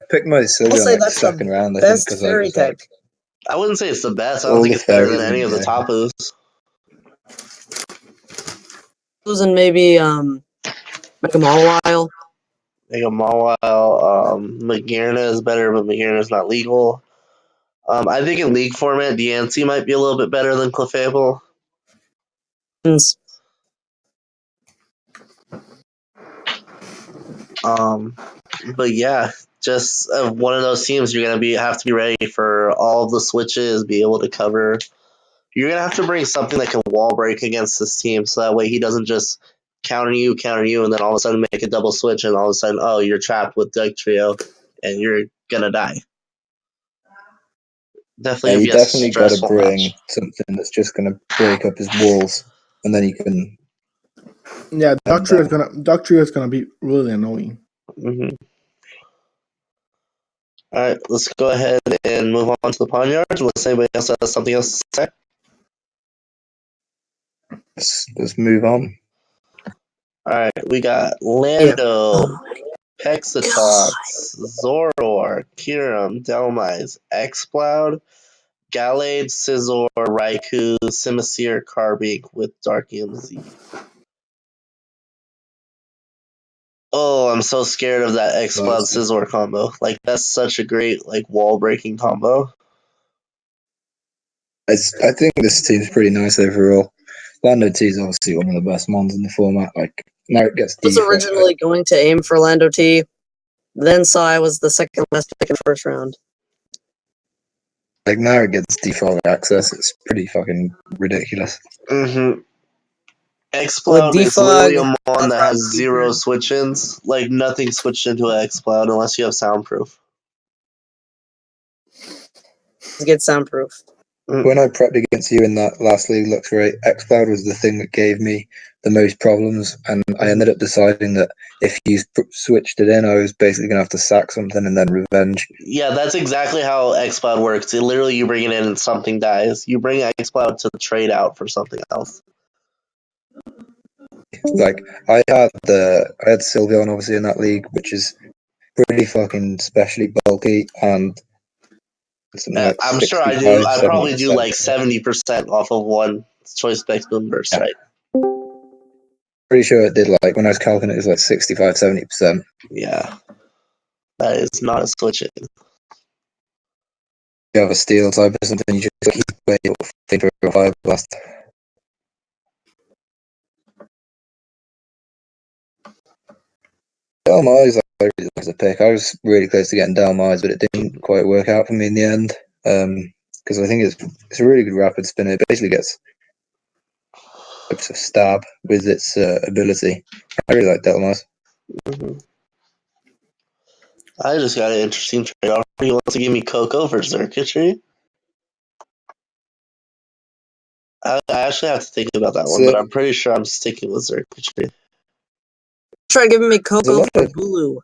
I picked my I'll Silga say like the that's the second round, I think, best because I fairy was like, type. I wouldn't say it's the best. I don't all think the it's better than fairies any in of the there. Tapus. Losing maybe Mega Mawile. Mega Mawile, Magearna is better, but Magearna is not legal. I think in league format, Diancie might be a little bit better than Clefable. But yeah, just one of those teams you're gonna have to be ready for all of the switches, be able to cover. You're gonna have to bring something that can wall break against this team, so that way he doesn't just counter you, and then all of a sudden make a double switch, and all of a sudden, oh, you're trapped with Dugtrio, and you're gonna die. Definitely, Yeah, gonna you be a definitely got to stressful bring match. something that's just going to break up his walls, and then you can. yeah, Dugtrio is gonna be really annoying. Mm-hmm. All right, let's go ahead and move on to the Pawniards, unless anybody else has something else to say. Let's move on. All right, we got Lando, Hexatox, Zoroark, Kyurem, Dhelmise, Exploud, Gallade, Scizor, Raikou, Simisear, Carbink with Darkium Z. Oh, I'm so scared of that Exploud Scizor combo. Like, that's such a great wall breaking combo. I think this team's pretty nice overall. Lando T is obviously one of the best mons in the format. Like now it gets I was originally going to aim for Lando T, then saw I was the second best pick in the first round. Like now it gets default access. It's pretty fucking ridiculous. Mm-hmm. Exploud is literally a mon that has 0 switch-ins. Like, nothing switched into an Exploud unless you have Soundproof. Get Soundproof. When I prepped against you in that last league, looks great. Exploud was the thing that gave me the most problems, and I ended up deciding that if you switched it in, I was basically going to have to sack something and then revenge. Yeah, that's exactly how Exploud works. Literally, you bring it in and something dies. You bring Exploud to trade out for something else. Like I had Sylveon obviously in that league, which is pretty fucking specially bulky and something like I'm sure I do. 65, I probably do 70%. like 70% off of one Choice Specs Moonburst, Yeah. right? Pretty sure it did, like when I was calculating, it was like 65, 70%. Yeah. That is not a switch in. You have a steel type or something, you just keep away your thing for a fire blast. Delmise, I really like as a pick. I was really close to getting Delmise, but it didn't quite work out for me in the end. Because I think it's a really good rapid spinner. It basically gets types of stab with its ability. I really like Delmise. Mhm. I just got an interesting trade offer. He wants to give me Coco for Circuitry. I actually have to think about that one, So but I'm pretty sure I'm sticking with Circuitry. Try giving me there's a Coco lot for of Bulu.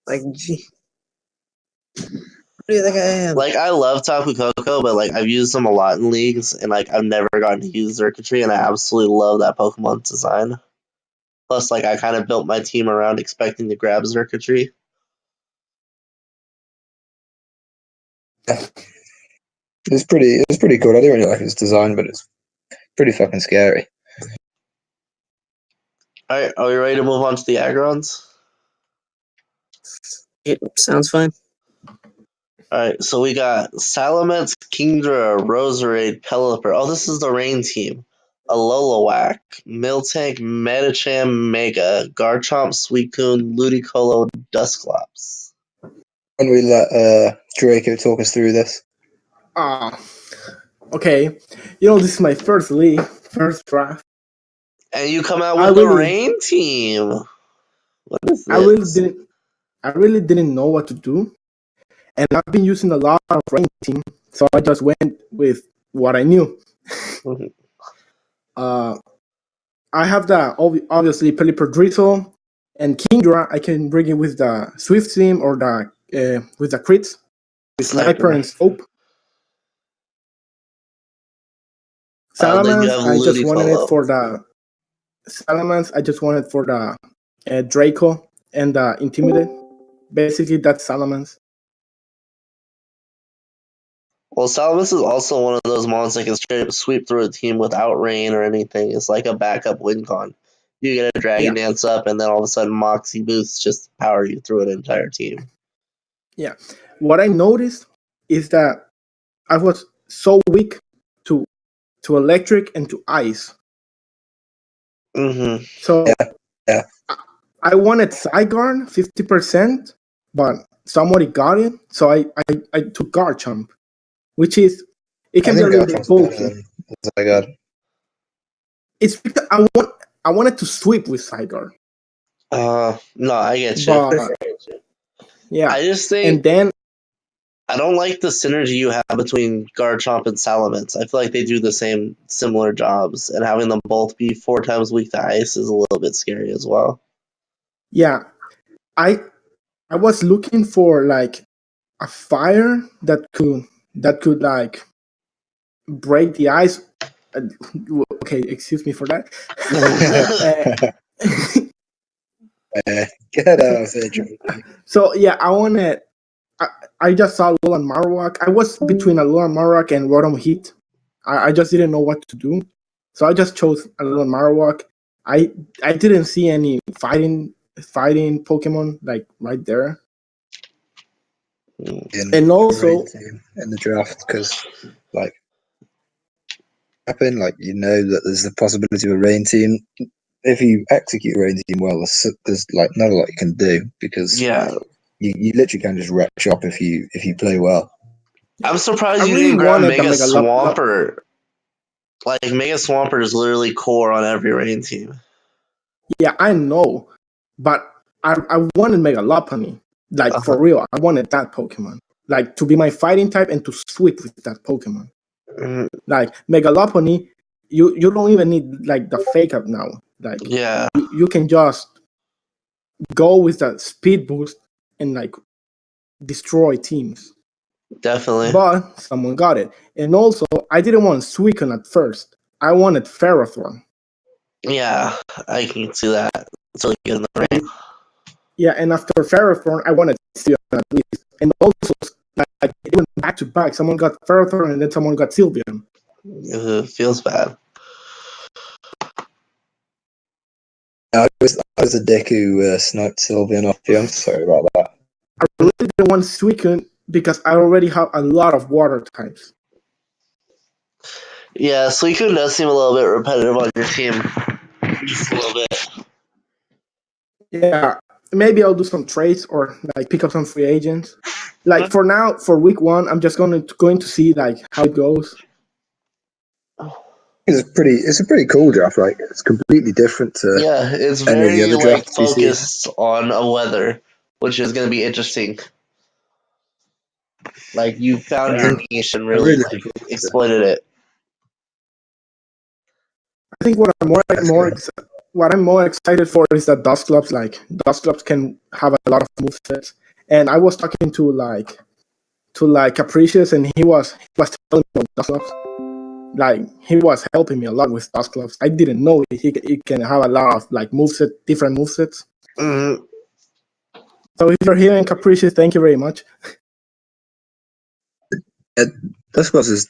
Like, gee. What do you think I am? Like, I love Tapu Koko, but like I've used them a lot in leagues, and like I've never gotten to use Circuitry, and I absolutely love that Pokemon design. Plus, like I kind of built my team around expecting to grab Circuitry. it's pretty cool. I don't really like its design, but it's pretty fucking scary. All right, are we ready to move on to the Agrons? It sounds fine. All right, so we got Salamence, Kingdra, Roserade, Pelipper. Oh, this is the rain team. Alolan, Miltank, Medicham, Mega, Garchomp, Suicune, Ludicolo, Dusclops. When we let Draco talk us through this. Okay. You know, this is my first league, first draft. And you come out I with the really- rain team. What is I really this? didn't know what to do, and I've been using a lot of rain team, so I just went with what I knew. Mhm. I have the obviously Pelipper Drizzle and Kingdra. I can bring it with the Swift Sim or the with the crits, with Sniper and Scope. Then you Salamence, have I just wanted it Ludicolo. for the Salamence. I just wanted for the Draco and the Intimidate. Basically, that's Salamence. Well, Salamence is also one of those mons that can straight up sweep through a team without rain or anything. It's like a backup win con. You get a Dragon Dance up, and then all of a sudden Moxie boosts just power you through an entire team. Yeah. What I noticed is that I was so weak to electric and to ice. Mm-hmm. So Yeah. I wanted Zygarde 50%, but somebody got it. So I took Garchomp, which is it can be a little bit bulky. It's because I wanted to sweep with Zygarde. No, I get you. But yeah. I just think And then I don't like the synergy you have between Garchomp and Salamence. I feel like they do the similar jobs, and having them both be 4 times weak to ice is a little bit scary as well. yeah, I was looking for like a fire that could like break the ice. Okay, excuse me for that. Get out of here. So yeah, I just saw Alolan Marowak. I was between Alolan Marowak and Rotom Heat. I just didn't know what to do, so I just chose Alolan Marowak. I didn't see any fighting Pokemon like right there. And also in the draft, because like happen, like you know that there's the possibility of a rain team. If you execute a rain team well, there's like not a lot you can do because you literally can just wreck shop if you play well. I'm surprised I you really didn't grab wanted the Mega Mega Swampert. Like Mega Swampert is literally core on every rain team. Yeah, I know, but I wanted Mega Lopunny. Like for real, I wanted that Pokemon. Like to be my fighting type and to sweep with that Pokemon. Mhm. Like Mega Lopunny, you don't even need like the fake up now. Like Yeah, you can just go with that speed boost and like destroy teams. definitely. But someone got it. And also, I didn't want Suicune at first. I wanted Ferrothorn. Yeah, I can see that. It's really good in the rain. Yeah, and after Ferrothorn, I wanted Sylveon at least. And also, like, it went back to back. Someone got Ferrothorn and then someone got Sylveon. It feels bad. I was a dick who sniped Sylveon off you. I'm sorry about that. I really didn't want Suicune because I already have a lot of water types. Yeah, Suicune does seem a little bit repetitive on your team. Just a little bit. Yeah, maybe I'll do some trades or like pick up some free agents. Like for now, for week 1, I'm just going to see like how it goes. It's a pretty cool draft. Like it's completely different to Yeah, it's any of the very other like drafts you see. focused on a weather, which is going to be interesting. Like you found Yeah. your niche and I'm really really like looking forward to it. exploited it. I think what I'm more excited for is that Dusclops, like Dusclops can have a lot of movesets. And I was talking to Capricious, and he was telling me about Dusclops. Like he was helping me a lot with Dusclops. I didn't know he can have a lot of like different movesets. Mm-hmm. So if you're hearing Capricious, thank you very much. Dusclops is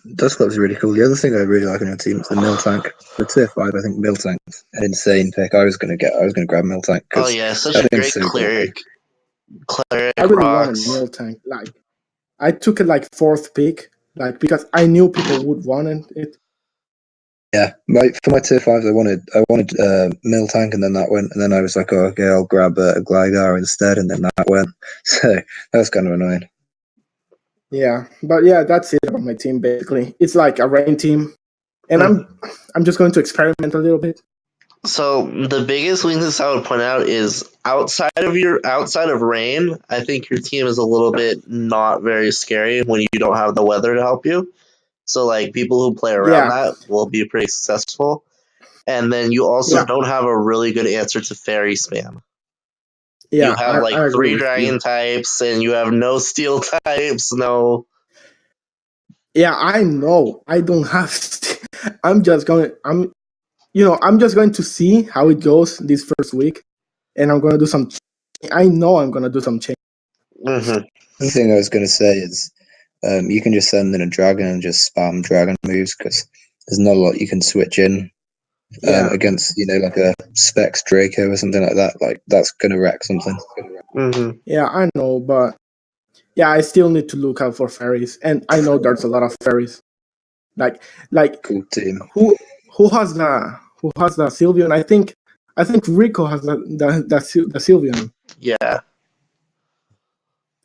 really cool. The other thing I really like on your team is the Miltank. For tier 5, I think Miltank's an insane pick. I was gonna grab Miltank Oh because yeah, such that a thing's great so cleric. Cleric I really wanted rocks. Miltank. Like I took it like 4th pick, like because I knew people would want it. Yeah, for my tier 5s, I wanted Miltank, and then that went, and then I was like, oh, okay, I'll grab a Gligar instead, and then that went. So that was kind of annoying. Yeah, but yeah, that's it about my team. Basically, it's like a rain team, and I'm just going to experiment a little bit. So the biggest weakness I would point out is outside of rain, I think your team is a little bit not very scary when you don't have the weather to help you. So like people who play around Yeah, that will be pretty successful. And then you also yeah, don't have a really good answer to fairy spam. You yeah. have like I agree 3 with dragon you. types and you have no steel types, no. Yeah, I know. I don't have. I'm just going. I'm just going to see how it goes this first week, and I'm going to do some. I know I'm going to do some change. Mm-hmm. The thing I was going to say is, you can just send in a dragon and just spam dragon moves because there's not a lot you can switch in Yeah, against, like a Specs Draco or something like that. Like that's going to wreck something. Mm-hmm. yeah, I know, but yeah, I still need to look out for fairies, and I know there's a lot of fairies. Like Cool team. who has the Sylveon? I think Rico has the Sylveon. Yeah.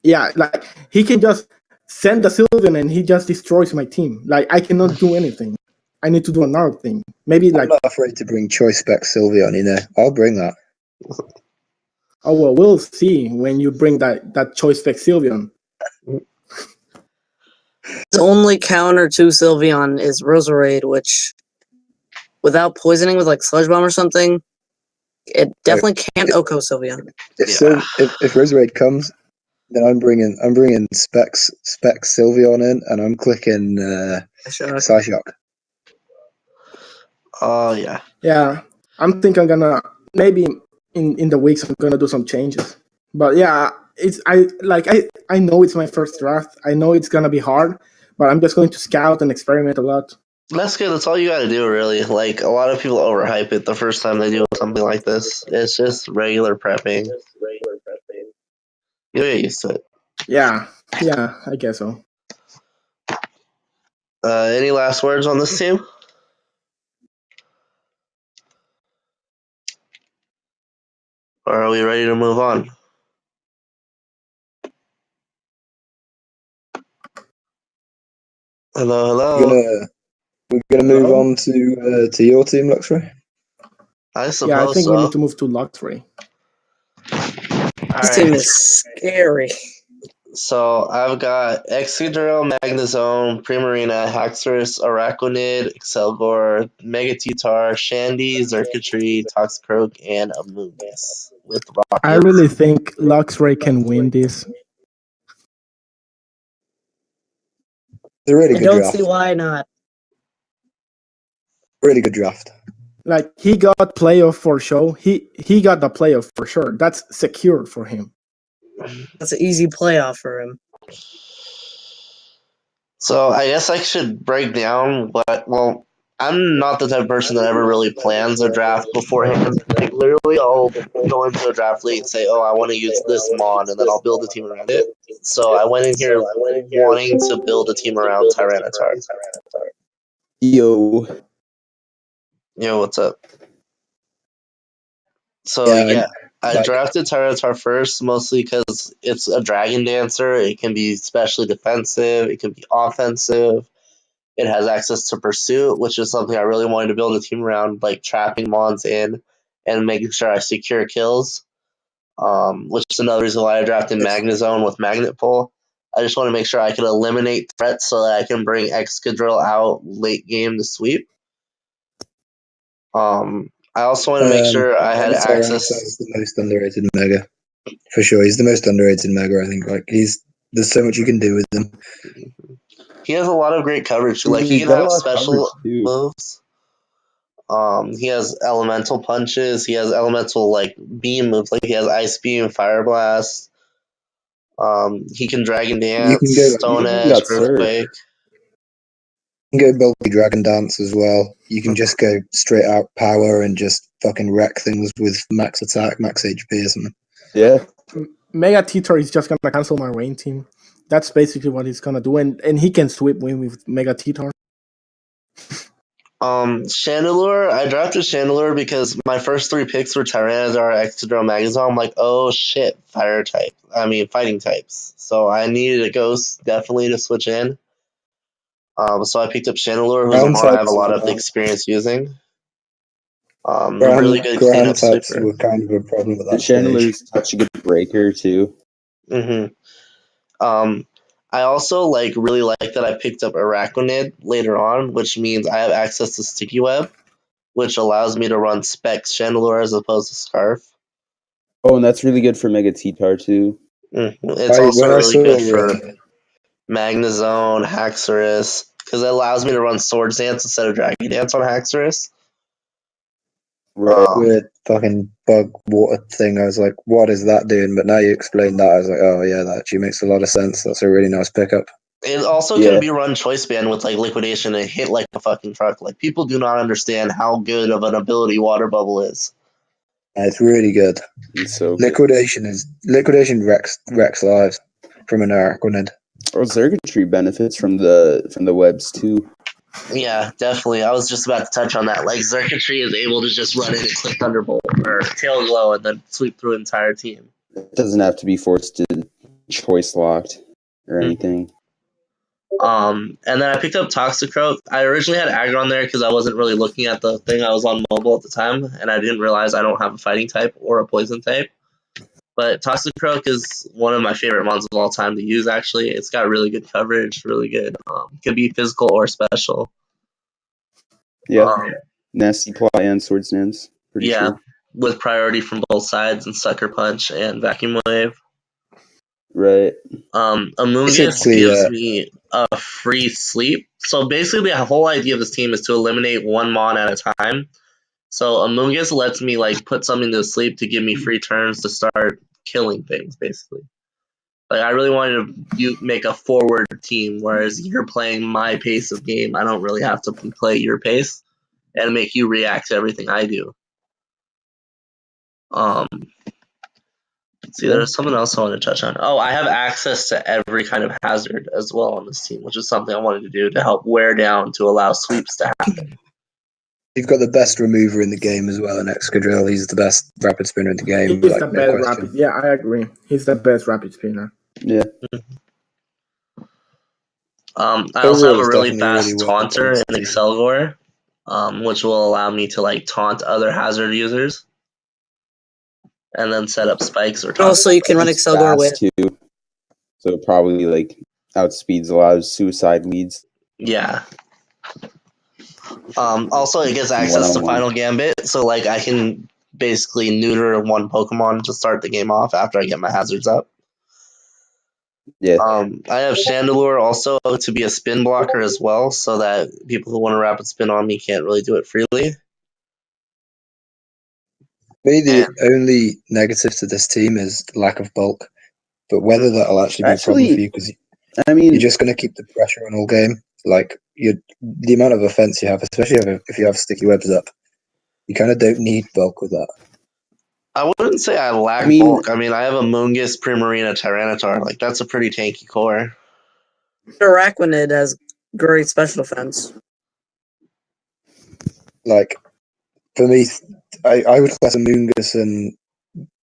Yeah, like he can just send the Sylveon and he just destroys my team. Like I cannot do anything. I need to do another thing. Maybe I'm like not afraid to bring Choice Spec Sylveon, I'll bring that. oh well, we'll see when you bring that choice spec Sylveon. His only counter to Sylveon is Roserade, which, without poisoning with like Sludge Bomb or something, it definitely can't OHKO Sylveon. If Roserade comes, then I'm bringing Spec Sylveon in, and I'm clicking Psyshock. Oh yeah. Yeah, I'm thinking I'm gonna maybe in the weeks I'm gonna do some changes. But yeah, I know it's my first draft. I know it's gonna be hard, but I'm just going to scout and experiment a lot. That's good. That's all you got to do, really. Like, a lot of people overhype it the first time they do something like this. It's just regular prepping. You'll get used to it. Yeah, I guess so. Any last words on this team? Or are we ready to move on? Hello. We're gonna move Hello? on to your team, Luxray. I Yeah, I suppose think we need so. to move to Luxray. This team Alright. is scary. So, I've got Excadrill, Magnezone, Primarina, Haxorus, Araquanid, Excelgor, Megatitar, Shandy, Xurkitree, Toxicroak, and Amoonguss with I Rockets. really think Luxray can win this. It's a really I good don't draft. see why not. Really good draft. Like he got playoff for sure. He got the playoff for sure. That's secure for him. That's an easy playoff for him. So I guess I should break down well, I'm not the type of person that ever really plans a draft beforehand. Like literally I'll go into a draft league and say, oh, I want to use this mon, and then I'll build a team around it. So I went in here wanting to build a team around Tyranitar. Yo. Yo, what's up? So Yeah, I like- drafted Tyranitar first, mostly because it's a Dragon Dancer. It can be specially defensive. It can be offensive. It has access to Pursuit, which is something I really wanted to build a team around, like trapping mons in and making sure I secure kills. Which is another reason why I drafted Magnezone with Magnet Pull. I just want to make sure I can eliminate threats so that I can bring Excadrill out late game to sweep. I also want to make sure I had access. Is the most underrated Mega, for sure. He's the most underrated Mega. I think. Like there's so much you can do with him. He has a lot of great coverage. Like he He's can got a have lot of special coverage, too. moves. He has elemental punches. He has elemental like beam moves. Like he has Ice Beam, Fire Blast. He can Dragon Dance, can go- Stone you can Edge, got Surf. Earthquake. You can go bulky Dragon Dance as well. You can just go straight out power and just fucking wreck things with max attack, max HP or something. Yeah. Mega Titor is just gonna cancel my rain team. That's basically what he's gonna do, and he can sweep win with Mega Titor. Chandelure. I drafted Chandelure because my first three picks were Tyranitar, Excadrill, Magnezone. I'm like, oh shit, fighting types. So I needed a ghost definitely to switch in. So I picked up Chandelure, who's a Ground mon I have a types lot as of well. experience using. Really good Ground cleanup types sweeper. were kind of a problem at that And stage. Chandeler's such a good breaker, too. I also really like that I picked up Araquanid later on, which means I have access to Sticky Web, which allows me to run Specs Chandelure as opposed to Scarf. Oh, and that's really good for Mega T-Tar, too. It's also really good for Magnezone, Haxorus, because it allows me to run Swords Dance instead of Dragon Dance on Haxorus. Right. Weird fucking bug water thing. I was like, what is that doing? But now you explained that, I was like, oh yeah, that actually makes a lot of sense. That's a really nice pickup. It also Yeah. can be run Choice Band with Liquidation and hit like a fucking truck. Like people do not understand how good of an ability Water Bubble is. It's really good. It's so good. Liquidation wrecks lives from an Araquanid. Oh, Xurkitree benefits from the webs, too. Yeah, definitely. I was just about to touch on that. Like Xurkitree is able to just run in and click Thunderbolt or Tail Glow and then sweep through an entire team. It doesn't have to be forced to choice locked or anything. And then I picked up Toxicroak. I originally had Aggron there because I wasn't really looking at the thing. I was on mobile at the time, and I didn't realize I don't have a fighting type or a poison type. But Toxicroak is one of my favorite mons of all time to use, actually. It's got really good coverage, really good. Could be physical or special. Yeah. Nasty Plot and Swords Dance. Pretty Yeah, sure. with priority from both sides and Sucker Punch and Vacuum Wave. Right. Amoonguss Basically, gives me a free sleep. So basically, the whole idea of this team is to eliminate one mon at a time. So Amoonguss lets me put something to sleep to give me free turns to start killing things, basically. Like I really wanted to make a forward team, whereas you're playing my pace of game. I don't really have to play your pace and make you react to everything I do. See, there's something else I want to touch on. Oh, I have access to every kind of hazard as well on this team, which is something I wanted to do to help wear down to allow sweeps to happen. You've got the best remover in the game as well, in Excadrill. He's the best rapid spinner in the game. He's like, the no best question. rapid. Yeah, I agree. He's the best rapid spinner. Yeah. I also have a Overall, really it's fast definitely really well taunter in balanced. Excelgor, which will allow me to taunt other hazard users and then set up spikes or taunts. Also, you can run It's Excelgor with. fast, too. So it probably outspeeds a lot of suicide leads. Yeah. Also, it gets access to One-on-one. Final Gambit, so I can basically neuter one Pokemon to start the game off after I get my hazards up. Yeah. I have Chandelure also to be a spin blocker as well, so that people who want to rapid spin on me can't really do it freely. Me, the And only negative to this team is lack of bulk. But whether that'll actually be a problem for Actually, you, because I mean, you're just going to keep the pressure on all game. Like the amount of offense you have, especially if you have sticky webs up, you kind of don't need bulk with that. I wouldn't say I lack I mean, bulk. I mean, I have a Moongus, Primarina, Tyranitar. Like, that's a pretty tanky core. Araquanid has great special defense. Like for me, I would class a Moongus and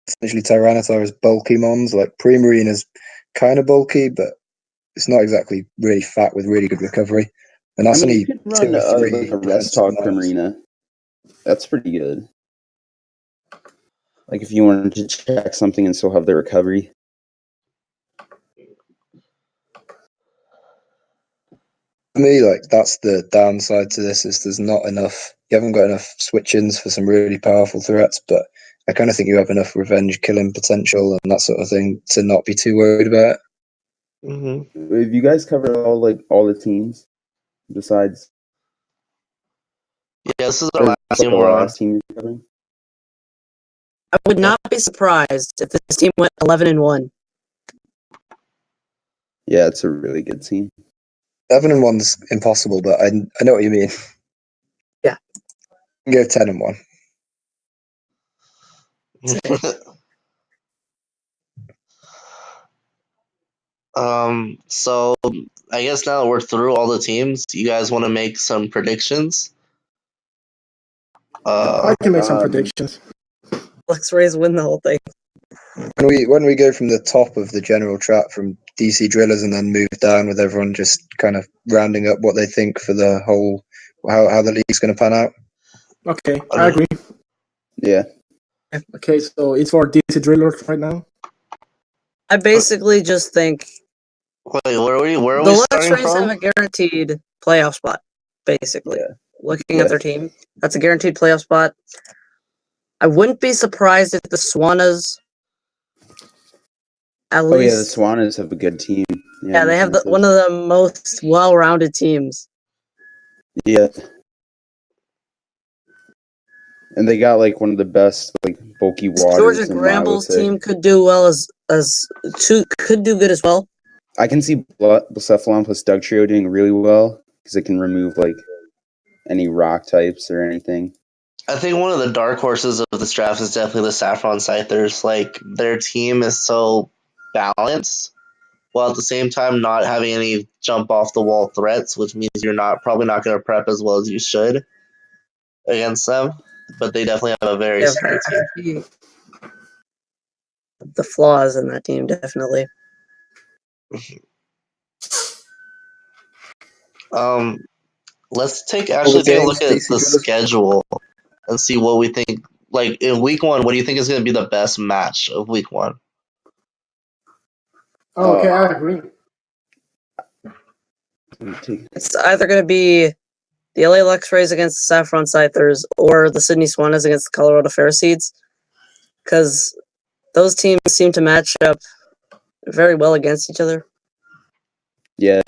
essentially Tyranitar as bulky mons. Like Primarine is kind of bulky, but it's not exactly really fat with really good recovery. And I that's mean, you only could 2 run or 3 like a Rest defensive Hog mons. Primarina. That's pretty good. Like if you wanted to check something and still have the recovery. For me, like that's the downside to this is there's not enough. You haven't got enough switch-ins for some really powerful threats, but I kind of think you have enough revenge killing potential and that sort of thing to not be too worried about it. Mm-hmm. Have you guys covered all the teams besides Yeah, this is our or last is this team the we're on. last team you're covering? I would not be surprised if this team went 11-1. Yeah, it's a really good team. 11-1's impossible, but I know what you mean. Yeah. Go 10-1. So I guess now that we're through all the teams, you guys want to make some predictions? I can make some predictions. Lex Rays win the whole thing. When we go from the top of the general chat from DC Drillers and then move down with everyone just kind of rounding up what they think for the whole how the league's going to pan out. Okay, I agree. Yeah. Okay, so it's for DC Drillers right now. I basically just think Wait, where are the we Lex starting Rays have from? a guaranteed playoff spot. Basically, Yeah. looking at their team, that's a guaranteed playoff spot. I wouldn't be surprised if the Swanas, at Oh yeah, the least, Swanas have a good team. yeah, they have one of the most well-rounded teams. Yeah. And they got like one of the best like bulky waters. Georgia in Gramble's Milotic. team could do well could do good as well. I can see Blacephalon plus Dugtrio doing really well because it can remove like any rock types or anything. I think one of the dark horses of this draft is definitely the Saffron Scythers. Like, their team is so balanced, while at the same time not having any jump off the wall threats, which means you're probably not going to prep as well as you should against them. But they definitely have a very Yeah, scary team. the flaws in that team definitely. Let's take a look games, at DC the Drillers? schedule and see what we think. Like, in week 1, what do you think is going to be the best match of week 1? Okay, I agree. It's either going to be the LA Lex Rays against the Saffron Scythers or the Sydney Swanas against the Colorado Ferroseeds, because those teams seem to match up very well against each other. Yeah.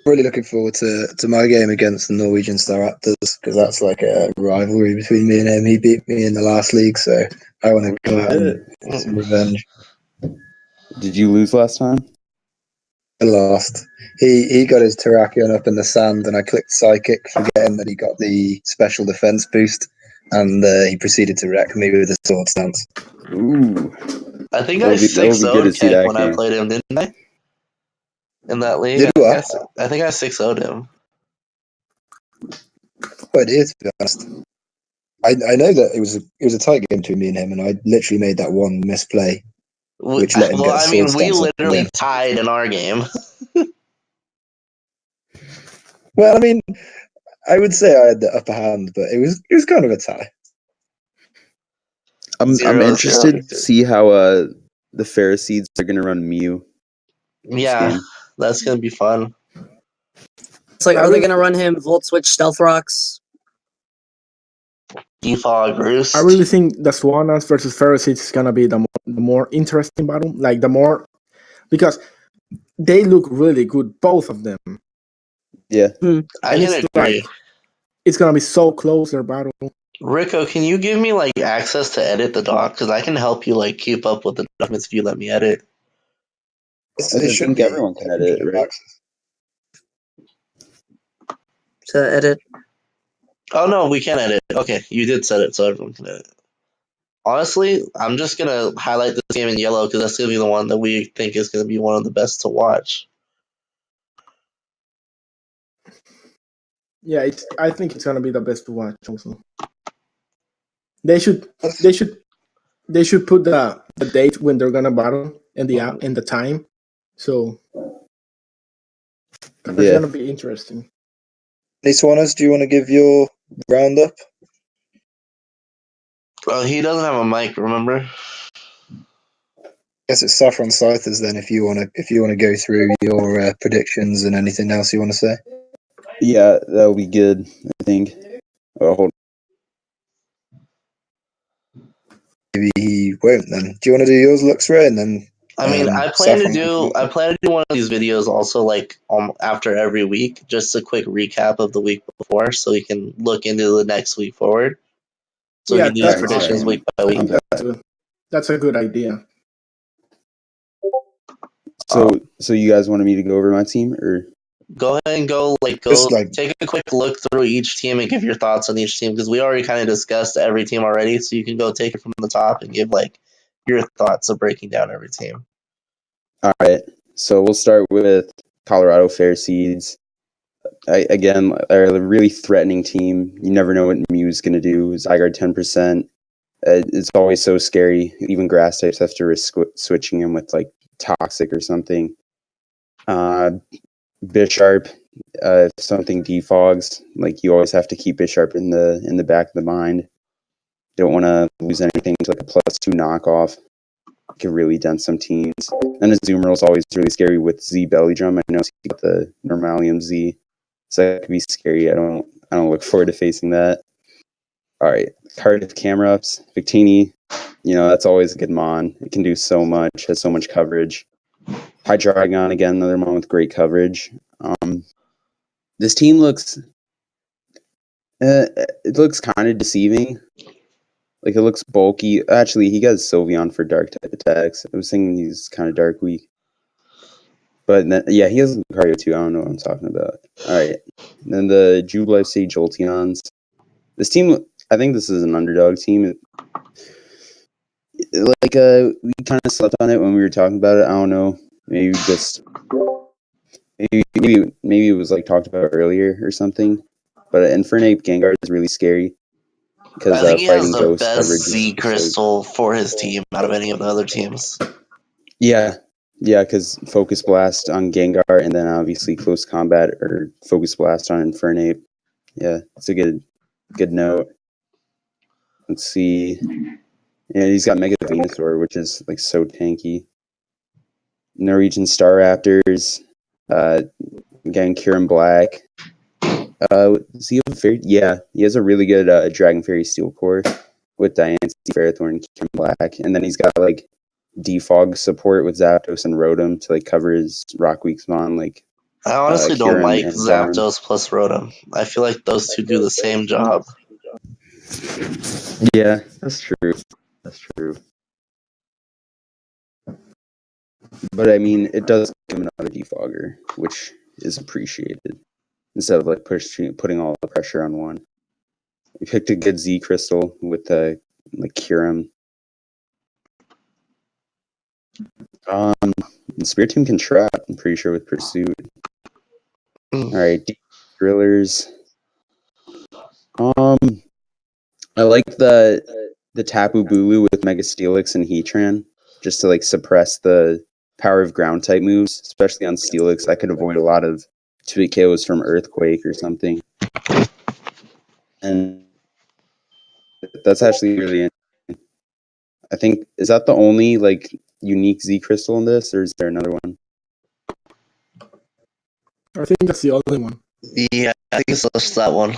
Really looking forward to my game against the Norwegian Star Raptors because that's like a rivalry between me and him. He beat me in the last league, so I want to go out and get some revenge. Did you lose last time? I lost. He got his Terrakion up in the sand, and I clicked Psychic, forgetting that he got the special defense boost, and he proceeded to wreck me with his sword stance. Ooh. I think That'll I be good to 6-0'd see Keck that when I game. played him, didn't I? In that league? Did what? I think I 6-0'd him. I did, to be honest. I know that it was a tight game between me and him, and I literally made that one misplay, which let him get a sword we stance. literally tied in our game. Well, I mean, I would say I had the upper hand, but it was kind of a tie. I'm 0-0. interested to see how the Ferroseeds are going to run Mew. Yeah, that's going to be fun. It's like, are they going to run him Volt Switch Stealth Rocks? Defog Roost. I really think the Swanas versus Ferroseeds is gonna be the more interesting battle. Like because they look really good, both of them. Yeah. I can agree. It's gonna be so close their battle. Rico, can you give me like access to edit the doc? Because I can help you like keep up with the documents if you let me edit. I think everyone can edit, right? To edit. Oh no, we can edit. Okay, you did set it so everyone can edit. Honestly, I'm just gonna highlight this game in yellow because that's gonna be the one that we think is gonna be one of the best to watch. Yeah, I think it's gonna be the best to watch. Also, they should they should they should put the date when they're gonna battle and the time, so it's Yeah. gonna be interesting. Hey, Swaners, do you want to give your roundup? Oh, he doesn't have a mic, remember? Guess it's Saffron Scythers then. If you want to go through your predictions and anything else you want to say. Yeah, that'll be good, I think. Oh, hold Maybe he won't then. Do you want to do yours, Luxray, and then? I mean, I plan to do one of these videos also like after every week, just a quick recap of the week before, so we can look into the next week forward. So we Yeah, can do these that's predictions awesome. week by week. That's a good idea. So you guys wanted me to go over my team, or Go ahead and take a quick look through each team and give your thoughts on each team because we already kind of discussed every team already. So you can go take it from the top and give like your thoughts of breaking down every team. all right? So we'll start with Colorado Fair Seeds. Again, a really threatening team. You never know what Mew's going to do. Zygarde 10%. It's always so scary. Even grass types have to risk switching him with like Toxic or something. Bisharp, if something defogs, like you always have to keep Bisharp in the back of the mind. Don't want to lose anything to like a +2 knockoff. Can really dent some teams. And Azumarill is always really scary with Z Belly Drum. I know he got the Normalium Z, so that could be scary. I don't look forward to facing that. All right, Cardiff Camerups, Victini. That's always a good mon. It can do so much. Has so much coverage. Hydreigon again, another mon with great coverage. This team looks kind of deceiving. Like it looks bulky. Actually, he got Sylveon for dark type attacks. I was thinking he's kind of dark weak. But then, yeah, he has Lucario too. I don't know what I'm talking about. All right. And then the Jubilife Say Jolteons. This team, I think this is an underdog team. Like we kind of slept on it when we were talking about it. I don't know. Maybe it was like talked about earlier or something. But Infernape Gengar is really scary because I think he has fighting the ghost best coverage Z Crystal for his team out of any of the other teams. Yeah, because Focus Blast on Gengar and then obviously Close Combat or Focus Blast on Infernape. Yeah, it's a good note. Let's see. Yeah, he's got Mega Venusaur, which is like so tanky. Norwegian Star Raptors. Again, Kieran Black. Does he have a fairy? Yeah, he has a really good Dragon Fairy Steel Core with Diancie, Ferrothorn, Kieran Black, and then he's got like defog support with Zapdos and Rotom to like cover his Rock Weak Mon. Like I honestly don't Kieran like and Zapdos plus Rotom. I feel like those two do the same job. Yeah, that's true. That's true. But I mean, it does give him another defogger, which is appreciated instead of like putting all the pressure on one. We picked a good Z Crystal with like Kyurem. Spirit Team can trap, I'm pretty sure, with Pursuit. Alright, Drillers. I like the Tapu Bulu with Mega Steelix and Heatran, just to like suppress the power of ground type moves, especially on Steelix. I could avoid a lot of 2 KOs from Earthquake or something. And that's actually really interesting. I think, is that the only like unique Z Crystal in this, or is there another one? I think that's the only one. Yeah, I think it's just that one.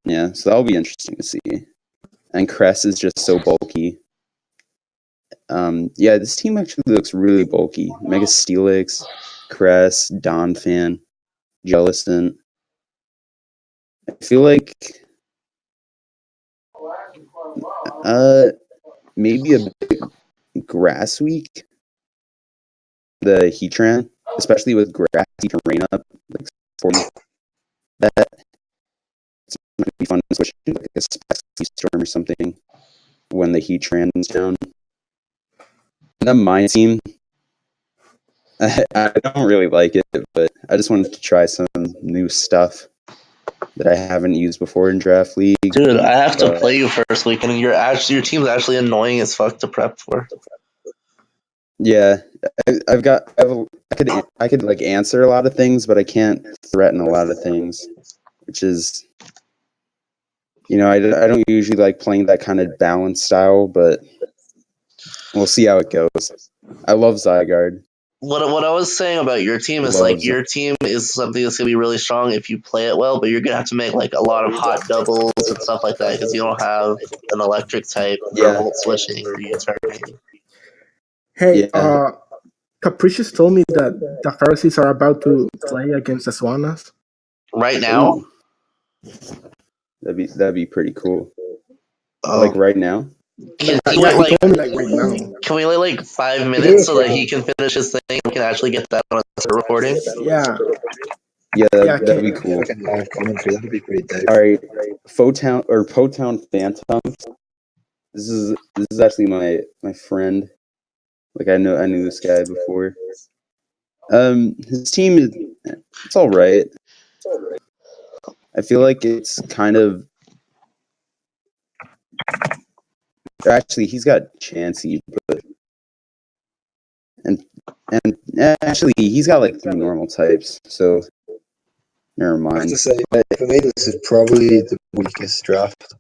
Yeah, so that'll be interesting to see. And Cress is just so bulky. Yeah, this team actually looks really bulky. Mega Steelix, Cress, Donphan, Jellicent. I feel like Maybe a bit grass week. The Heatran, especially with grass, you can rain up like 40. That might be fun to switch to like a spicy storm or something when the Heatran's down. And then my team, I don't really like it, but I just wanted to try some new stuff that I haven't used before in Draft League. Dude, I have to play you first weekend, and your team's actually annoying as fuck to prep for. Yeah, I could like answer a lot of things, but I can't threaten a lot of things, which is, I don't usually like playing that kind of balanced style, but we'll see how it goes. I love Zygarde. What I was saying about your team is like your team is something that's gonna be really strong if you play it well, but you're gonna have to make like a lot of hot doubles and stuff like that because you don't have an electric type for volt switching or U-turning. Hey, Capricious told me that the Pharisees are about to play against the Swanas. Right now? Ooh. That'd be pretty cool. Oh. Like right now? Can he told me like right now. Can we wait like 5 minutes so that he can finish his thing and we can actually get that on a recording? Yeah. Yeah, that'd be cool. Like a live commentary, that'd be pretty dope. All right, Potown Phantom. This is actually my friend. Like I knew this guy before. His team it's all right. I feel like it's kind of actually he's got Chansey, but and actually he's got like 3 normal types, so never mind. I have to say, for me, this is probably the weakest draft.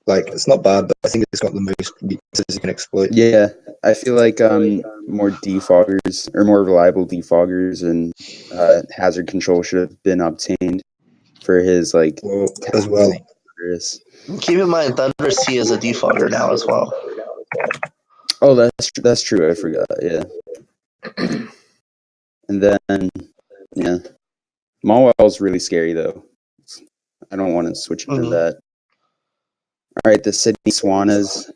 Like, it's not bad, but I think it's got the most weaknesses you can exploit. Yeah, I feel like more defoggers or more reliable defoggers and hazard control should have been obtained for his like as well. Keep in mind, Thunder Sea is a defogger now as well. Oh, that's true. I forgot. Yeah, and then yeah, Mawil's really scary though. I don't want to switch into that. All right, the Sydney Swanas.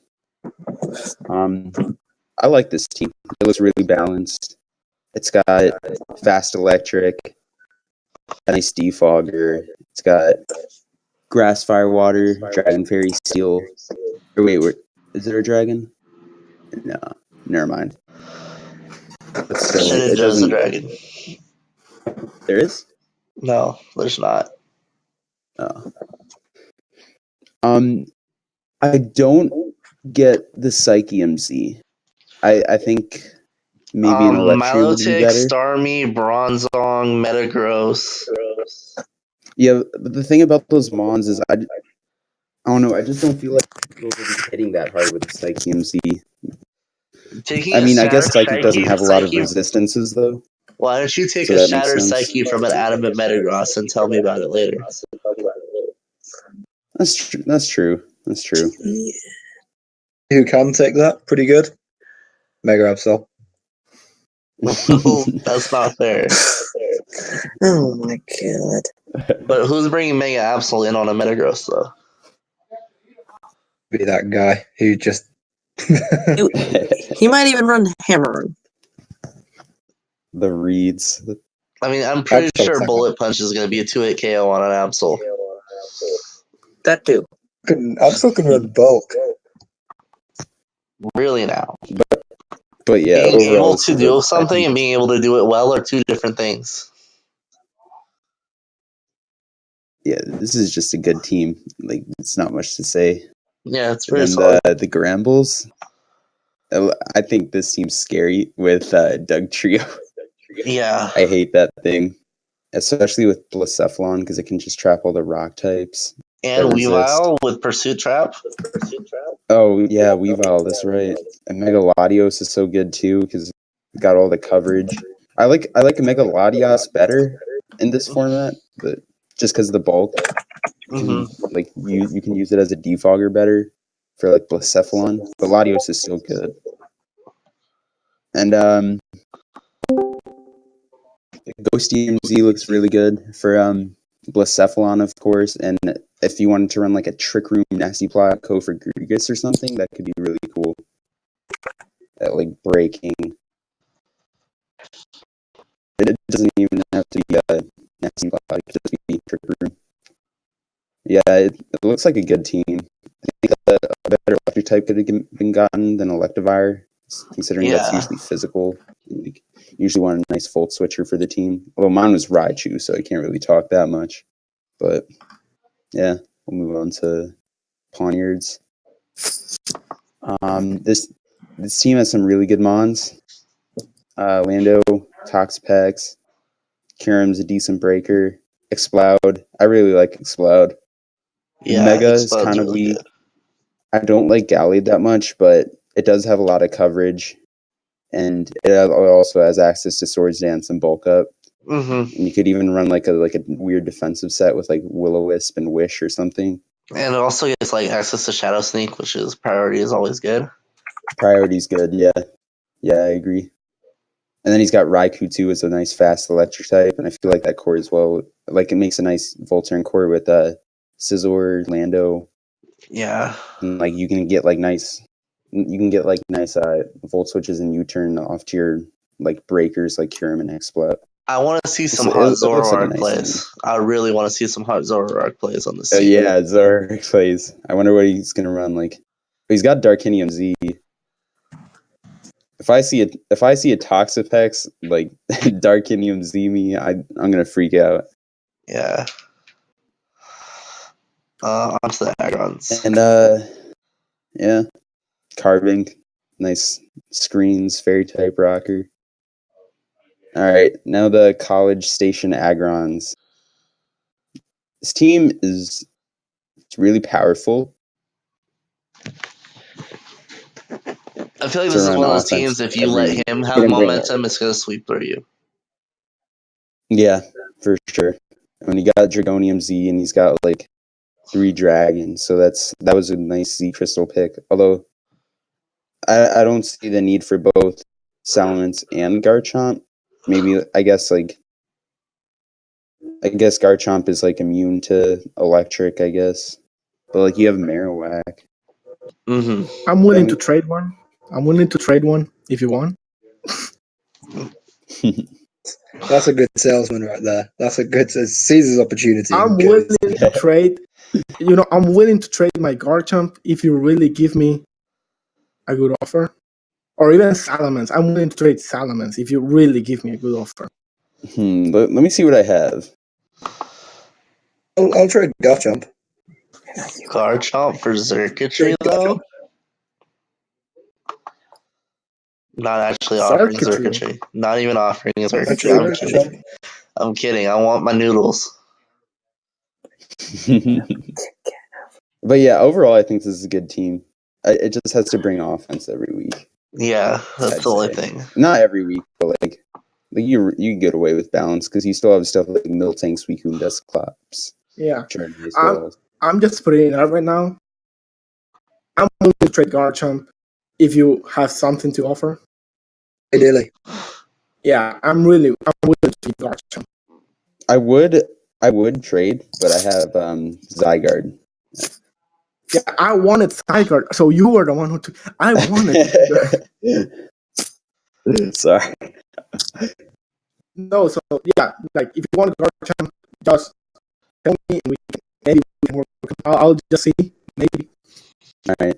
I like this team. It looks really balanced. It's got fast electric, a nice defogger. It's got grass, fire, water, dragon, fairy, steel. Or wait, is there a dragon? No, never mind. It does a dragon. There is? No, there's not. Oh. I don't get the Psyche MC. I think maybe an Electro would be better. Starmie, Bronzong, Metagross. Yeah, but the thing about those Mons is I don't know. I just don't feel like those will be hitting that hard with the Psyche MC. I guess Psyche doesn't have a lot of resistances though. Why don't you take a Shattered Psyche from an Adamant Metagross and tell me about it later? That's true. That's true. Who can take that? Pretty good. Mega Absol. That's not fair. Oh my god. But who's bringing Mega Absol in on a Metagross though? Be that guy who just he might even run Hammer. The reeds. I mean, I'm pretty sure Bullet Punch is going to be a 2-hit KO on an Absol. That too. Absol can run bulk. Really now? But yeah, being able to do something and being able to do it well are 2 different things. Yeah, this is just a good team. Like, it's not much to say. Yeah, it's pretty solid. The Grambles. I think this seems scary with Doug Trio. Yeah. I hate that thing. Especially with Blacephalon, because it can just trap all the rock types. And Weavile with Pursuit Trap. Oh, yeah, Weavile, that's right. And Megalodios is so good, too, because it got all the coverage. I like Megalodios better in this format, but just because of the bulk. Like, you can use it as a defogger better for, like, Blacephalon. But Latios is still good. And, Ghost DMZ looks really good for Blacephalon, of course, and if you wanted to run like a Trick Room Nasty Plot Kofor Grigas or something, that could be really cool. At like breaking. It doesn't even have to be a Nasty Plot, it could just be Trick Room. Yeah, it looks like a good team. I think a better electric type could have been gotten than Electivire, considering that's Yeah. usually physical. You usually want a nice Volt Switcher for the team. Although mine was Raichu, so I can't really talk that much. But yeah, we'll move on to Pawniards. This team has some really good mons. Lando, Toxapex, Kyurem's a decent breaker. Exploud. I really like Exploud. Yeah, Mega is Explode's kind of really weak. good. I don't like Gallade that much, but it does have a lot of coverage. And it also has access to Swords Dance and Bulk Up. Mm-hmm. And you could even run like a weird defensive set with like Will-O-Wisp and Wish or something. And it also gets like access to Shadow Sneak, which is priority is always good. Priority's good, yeah. Yeah, I agree. And then he's got Raikou too as a nice fast electric type, and I feel like that core as well. Like it makes a nice Volturn core with Scizor, Lando, Yeah. and like you can get nice Volt switches and U-turn off to your like breakers like Kyurem and Exploud. I want to see some It hot looks like a Zoroark nice plays. I really want to see some hot Zoroark plays on this Oh team. yeah, Zoroark plays. I wonder what he's gonna run like. But he's got Darkinium Z. If I see a Toxapex like Darkinium Z me, I'm gonna freak out. Yeah. Onto the Agrons. And yeah, carving, nice screens, fairy type rocker. All right, now the College Station Agrons. This team is really powerful. I feel like to this is run one of those offense teams, if you let him have every- momentum, it's going to sweep through you. Yeah, for sure. When he got Dragonium Z and he's got like 3 dragons, so that was a nice Z Crystal pick. Although I don't see the need for both Salamence and Garchomp. Maybe I guess Garchomp is like immune to electric, I guess. But like you have Marowak. Mm-hmm. I'm willing to trade one. I'm willing to trade one if you want. That's a good salesman right there. That's a good seizes opportunity. I'm Good. willing to trade. I'm willing to trade my Garchomp if you really give me a good offer. Or even Salamence. I'm willing to trade Salamence if you really give me a good offer. Let me see what I have. I'll trade Garchomp. Garchomp for Xurkitree, Trade though? Garchomp. Not actually offering Xurkitree. Xurkitree. Not even offering a I'll Xurkitree. trade I'm kidding. Garchomp. I'm kidding. I want my noodles. But yeah, overall, I think this is a good team. It just has to bring offense every week. Yeah, that's I'd the only say. thing. Not every week, but like you get away with balance because you still have stuff like Miltank, Suicune, Dusclops. Yeah. which are nice I'm- balls. I'm just putting it out right now. I'm willing to trade Garchomp if you have something to offer. Ideally. Yeah, I'm willing to trade Garchomp. I would trade, but I have Zygarde. Yeah, I wanted Zygarde, so you were the one who took. I wanted. Sorry. No, so yeah, like if you want Garchomp, just tell me and maybe we can work. I'll just see, maybe. All right.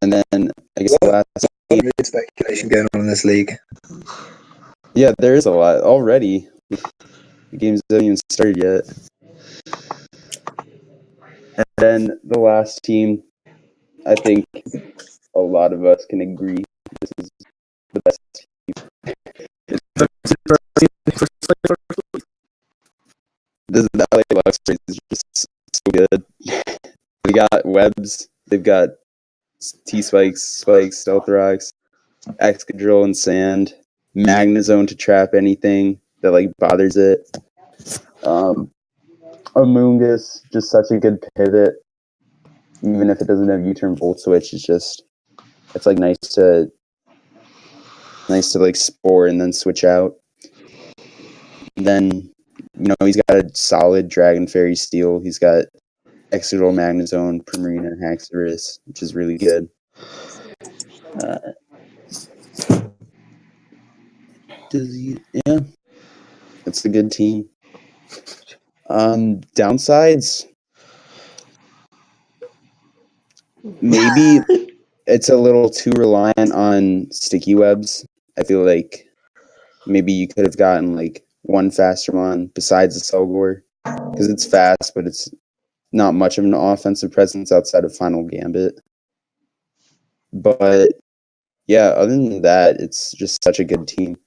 And then I guess the last. A lot of speculation going on in this league. Yeah, there is a lot already. The games haven't even started yet. And then the last team, I think a lot of us can agree this is the best team. This the LA Luxray is just so good. They got webs. They've got T-Spikes, Stealth Rocks, Excadrill and Sand, Magnezone to trap anything that like bothers it. Amoonguss, just such a good pivot. Even if it doesn't have U-turn Volt Switch, it's like nice to like spore and then switch out. And then he's got a solid Dragon Fairy Steel. He's got Exegol, Magnezone, Primarina, Haxorus, which is really good. Yeah, it's a good team. Downsides, maybe it's a little too reliant on sticky webs. I feel like maybe you could have gotten like one faster one besides the Selgor, because it's fast, but it's not much of an offensive presence outside of Final Gambit. But yeah, other than that, it's just such a good team.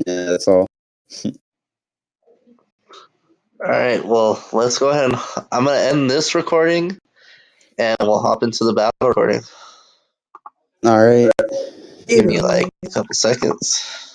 Yeah, that's all. All right, well, let's go ahead and I'm going to end this recording and we'll hop into the battle recording. All right. Give me like a couple seconds.